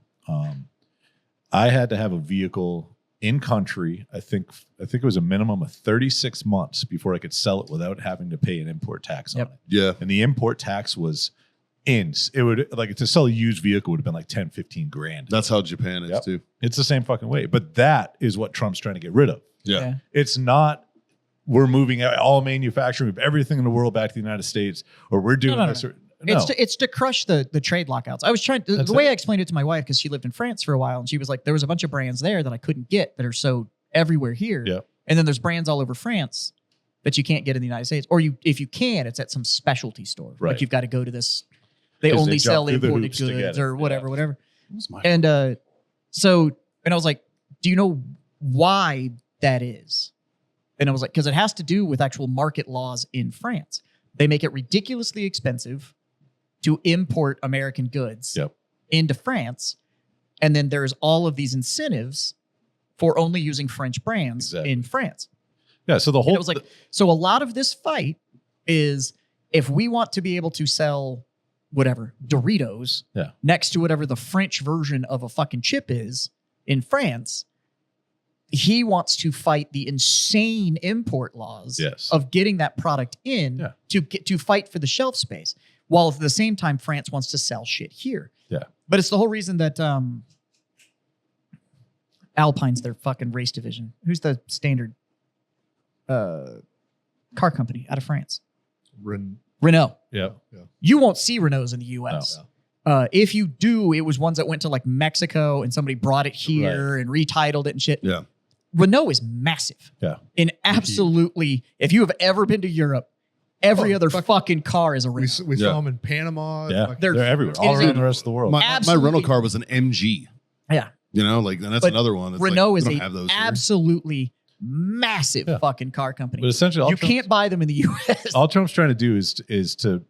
I had to have a vehicle in country. I think it was a minimum of 36 months before I could sell it without having to pay an import tax on Yep. it. Yeah. And the import tax was it would like to sell a used vehicle would have been like 10, 15 grand. That's how Japan is Yep. too. It's the same fucking way. But that is what Trump's trying to get rid of. Yeah. It's not we're moving all manufacturing of everything in the world back to the United States, or we're doing no, this. no. Or, no. It's to crush the trade lockouts. I was trying the That's way it. I explained it to my wife because she lived in France for a while and she was like, there was a bunch of brands there that I couldn't get that are sold everywhere here. Yeah. And then there's brands all over France that you can't get in the United States. Or if you can, it's at some specialty store. Right. Like you've got to go to this. They 'Cause only they sell jump through the imported hoops to get goods it. or whatever, Yeah. whatever. What's my- And and I was like, do you know why that is? And I was like, because it has to do with actual market laws in France. They make it ridiculously expensive to import American goods Yep. into France. And then there's all of these incentives for only using French brands Exactly. in France. Yeah. So the And whole it was like, so a lot of this fight is if we want to be able to sell whatever Doritos Yeah. next to whatever the French version of a fucking chip is in France, he wants to fight the insane import laws Yes. of getting that product in Yeah. to fight for the shelf space, while at the same time France wants to sell shit here. Yeah. But it's the whole reason that Alpine's their fucking race division. Who's the standard car company out of France? Renault. yeah. You won't see Renaults in the US. If you do, it was ones that went to like Mexico and somebody brought it here and retitled it and shit. Yeah. Renault is massive. Yeah. And absolutely, if you have ever been to Europe, every other fucking car is a We, Renault. we Yeah. saw them in Panama. Yeah. Fucking- They're everywhere. it All is around a- the rest of the world. My Absolutely. rental car was an MG. Yeah. You know, like, and that's But another one. That's Renault like, is we don't a have those here. absolutely massive Yeah. fucking car company. But essentially, all You Trump's- can't buy them in the US. all Trump's trying to do is to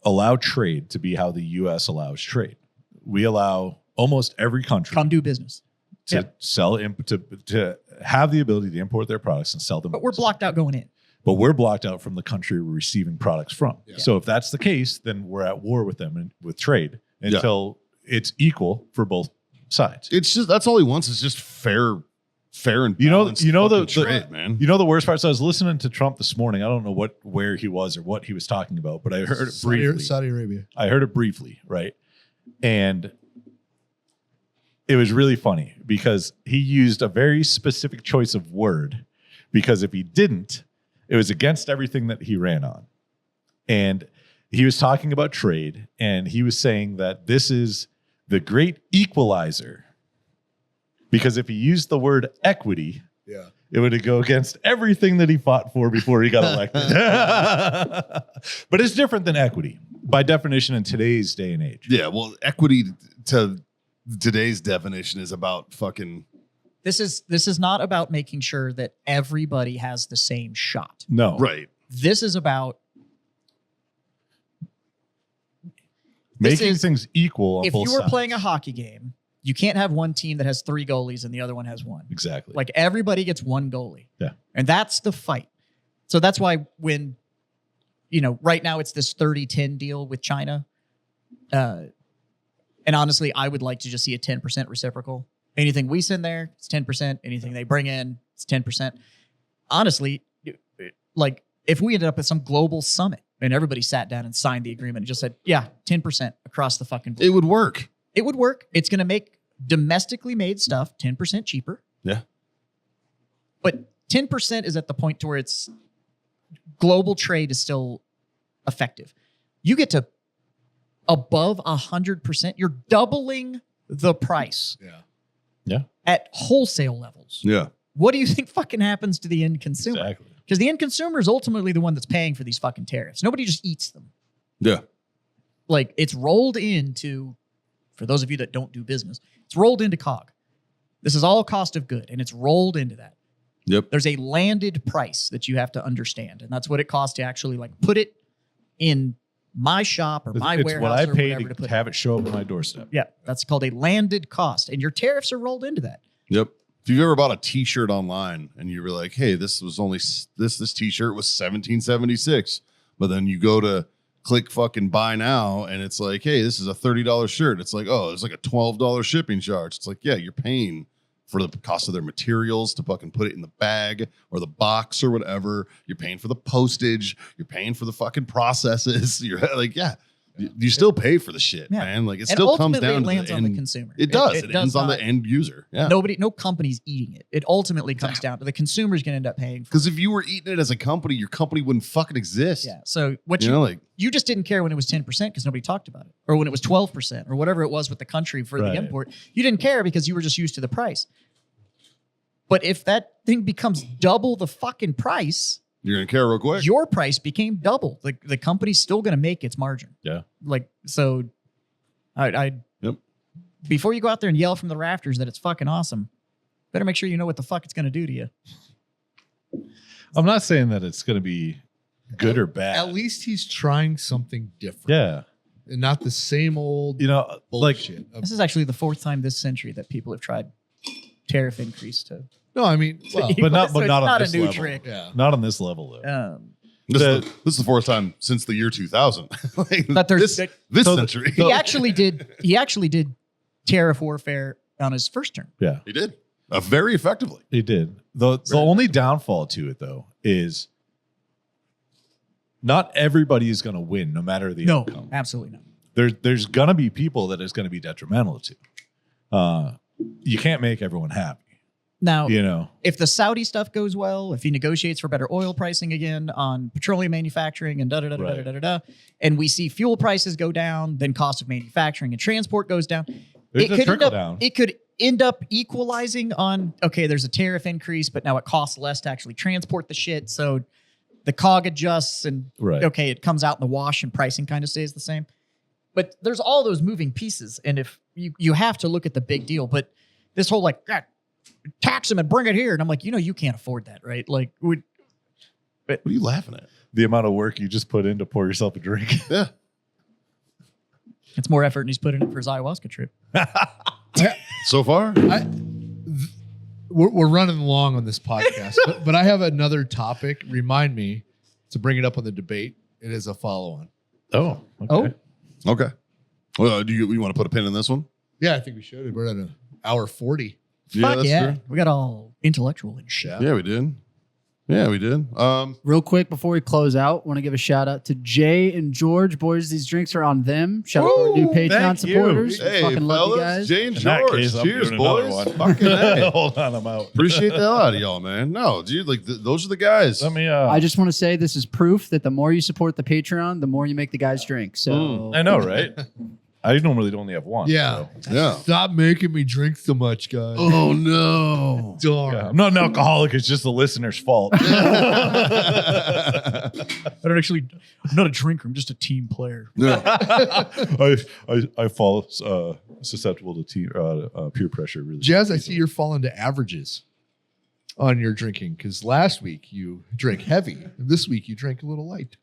allow trade to be how the U.S. allows trade. We allow almost every country Come do business. to Yeah. sell to have the ability to import their products and sell them. But we're blocked out going in. But we're blocked out from the country we're receiving products from. Yeah. So if that's the case, then we're at war with them and with trade until it's equal for both sides. It's just, that's all he wants is just fair and You know- balanced you know fucking the- trade, man. You know the worst part? So I was listening to Trump this morning. I don't know where he was or what he was talking about, but I heard it briefly. Saudi Arabia. I heard it briefly, right? And it was really funny because he used a very specific choice of word, because if he didn't, it was against everything that he ran on. And he was talking about trade, and he was saying that this is the great equalizer, because if he used the word equity, Yeah. It would go against everything that he fought for before he got elected. But it's different than equity by definition in today's day and age. Yeah, well, equity to today's definition is about fucking. This is not about making sure that everybody has the same shot. No. Right. This is about Making things equal on if both you were sides. playing a hockey game, you can't have one team that has 3 goalies and the other one has 1. Exactly. Like everybody gets 1 goalie. Yeah. And that's the fight. So that's why when, right now it's this 30-10 deal with China. And honestly, I would like to just see a 10% reciprocal. Anything we send there, it's 10%. Anything they bring in, it's 10%. Honestly, like if we ended up at some global summit and everybody sat down and signed the agreement and just said, yeah, 10% across the fucking board. It would work. It would work. It's going to make domestically made stuff 10% cheaper. Yeah. But 10% is at the point to where it's global trade is still effective. You get to above 100%. You're doubling the price Yeah. at wholesale levels. Yeah. What do you think fucking happens to the end consumer? Exactly. Because the end consumer is ultimately the one that's paying for these fucking tariffs. Nobody just eats them. Yeah. Like it's rolled into, for those of you that don't do business, it's rolled into COG. This is all cost of good, and it's rolled into that. Yep. There's a landed price that you have to understand, and that's what it costs to actually like put it in my shop or my It's warehouse what I or pay whatever to put have it show up on my doorstep. Yeah, that's called a landed cost, and your tariffs are rolled into that. Yep. If you've ever bought a T-shirt online and you were like, "Hey, this was only this T-shirt was $17.76," but then you go to click fucking buy now and it's like, "Hey, this is a $30 shirt." It's like, "Oh, it's like a $12 shipping charge." It's like, yeah, you're paying for the cost of their materials to fucking put it in the bag or the box or whatever. You're paying for the postage. You're paying for the fucking processes. You're like, yeah. You still pay for the shit, Yeah. man. Like it And still comes ultimately down it to lands the on the end. consumer. It does. It does ends on not- the end user. Yeah. No company's eating it. It ultimately comes down to the consumer's going to end up paying for it. Because if you were eating it as a company, your company wouldn't fucking exist. Yeah. So what You know, like you just didn't care when it was 10% because nobody talked about it, or when it was 12% or whatever it was with the country for Right. the import. You didn't care because you were just used to the price. But if that thing becomes double the fucking price, you're gonna care real quick. your price became double. The company's still going to make its margin. Yeah. Like, so I Yep. before you go out there and yell from the rafters that it's fucking awesome, better make sure you know what the fuck it's going to do to you. I'm not saying that it's going to be good or bad. At least he's trying something different. Yeah. And not the same old Like bullshit. This is actually the 4th time this century that people have tried tariff increase to. No, I mean, well, but not So it's on not this a new level. trick. yeah. Not on this level though. This is the fourth time since the year 2000. Like, That there's- this so- century. He actually did tariff warfare on his first term. Yeah. He did very effectively. He did. The only downfall to it though is not everybody is going to win no matter the outcome. Absolutely not. There's going to be people that it's going to be detrimental to. You can't make everyone happy. Now, You know. if the Saudi stuff goes well, if he negotiates for better oil pricing again on petroleum manufacturing and and we see fuel prices go down, then cost of manufacturing and transport goes down. There's a trickle down. It could end up equalizing on, okay, there's a tariff increase, but now it costs less to actually transport the shit. So the COG adjusts and Right. okay, it comes out in the wash and pricing kind of stays the same. But there's all those moving pieces. And if you have to look at the big deal, but this whole like, God, tax them and bring it here. And I'm like, you can't afford that, right? Like, What are you laughing at? The amount of work you just put in to pour yourself a drink. Yeah. it's more effort than he's put in it for his ayahuasca trip. So far, We're running long on this podcast, but I have another topic. Remind me to bring it up on the debate. It is a follow-on. Oh. Okay. okay. Well, do you want to put a pin in this one? Yeah, I think we should. We're at an hour 40. Fuck that's yeah. true. We got all intellectual and shit. Yeah, we did. Yeah, we did. Real quick before we close out, want to give a shout out to Jay and George. Boys, these drinks are on them. Shout out to our new Patreon thank you. supporters. Hey, Fucking love you fellas, guys. Jay and In that George. case, I'm Cheers, doing another boys. one. Fucking A. Hold on, I'm out. Appreciate the hell out of y'all, man. No, dude, like those are the guys. Let me. I just want to say this is proof that the more you support the Patreon, the more you make the guys drink. So Mm. I know, right? I normally only have one. Yeah. So. Yeah. Stop making me drink so much, guys. Oh no. Darn. Yeah, I'm not an alcoholic. It's just the listener's fault. I don't actually. I'm not a drinker. I'm just a team player. Yeah. I fall susceptible to peer pressure. Really, Jazz, I see you're falling to averages on your drinking because last week you drank heavy, and this week you drank a little light.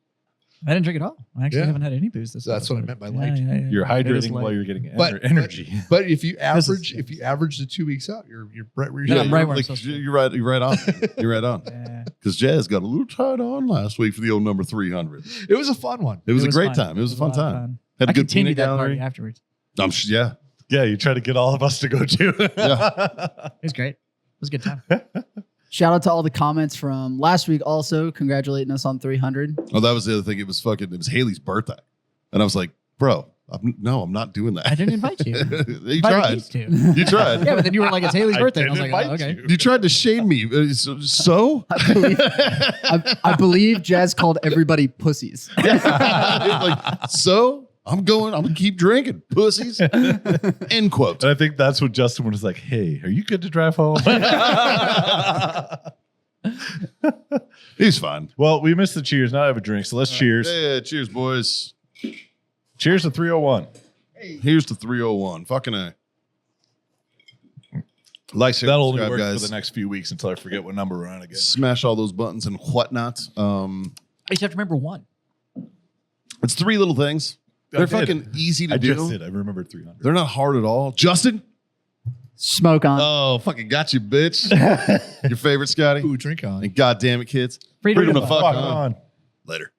I didn't drink at all. I actually Yeah. haven't had any booze this. That's what I episode. meant by light. You're It is hydrating light. while you're getting But- energy. But if you This is- average, if you average the 2 weeks out, you're right where Yeah, you're I'm you're, right where I'm like, supposed to be. you're right. You're right on. You're right on. Yeah. Because Jazz got a little tied on last week for the old number 300. It was a fun one. It was a great fun. time. It was a fun lot of time. Had a I good continued peanut that party gallery. afterwards. Yeah. Yeah, you try to get all of us to go too. Yeah. It was great. It was a good time. Shout out to all the comments from last week also congratulating us on 300. Oh, that was the other thing. It was Haley's birthday. And I was like, bro, I'm not doing that. I didn't invite you. You Invited tried. these two. You tried. Yeah, but then you were like, it's Haley's I birthday. And I was didn't like, oh, invite okay. You tried to shame me. So? I believe, I believe Jazz called everybody pussies. Like, so? I'm going to keep drinking. Pussies. End quote. And I think that's what Justin was like, hey, are you good to drive home? He's fine. Well, we missed the cheers. Now I have a drink. So let's cheers. Yeah, cheers, boys. Cheers to 301. Here's the 301. Fucking A. Like, share, That'll only subscribe, work guys. for the next few weeks until I forget what number we're on again. Smash all those buttons and whatnot. I just have to remember one. It's 3 little things. They're I did. fucking easy to I do. just did. I remembered 300. They're not hard at all. Justin? Smoke on. Oh, fucking got you, bitch. Your favorite, Scotty? Ooh, drink on. And goddamn it, kids. Freedom Freedom to to fuck fuck Fuck on. on. Later.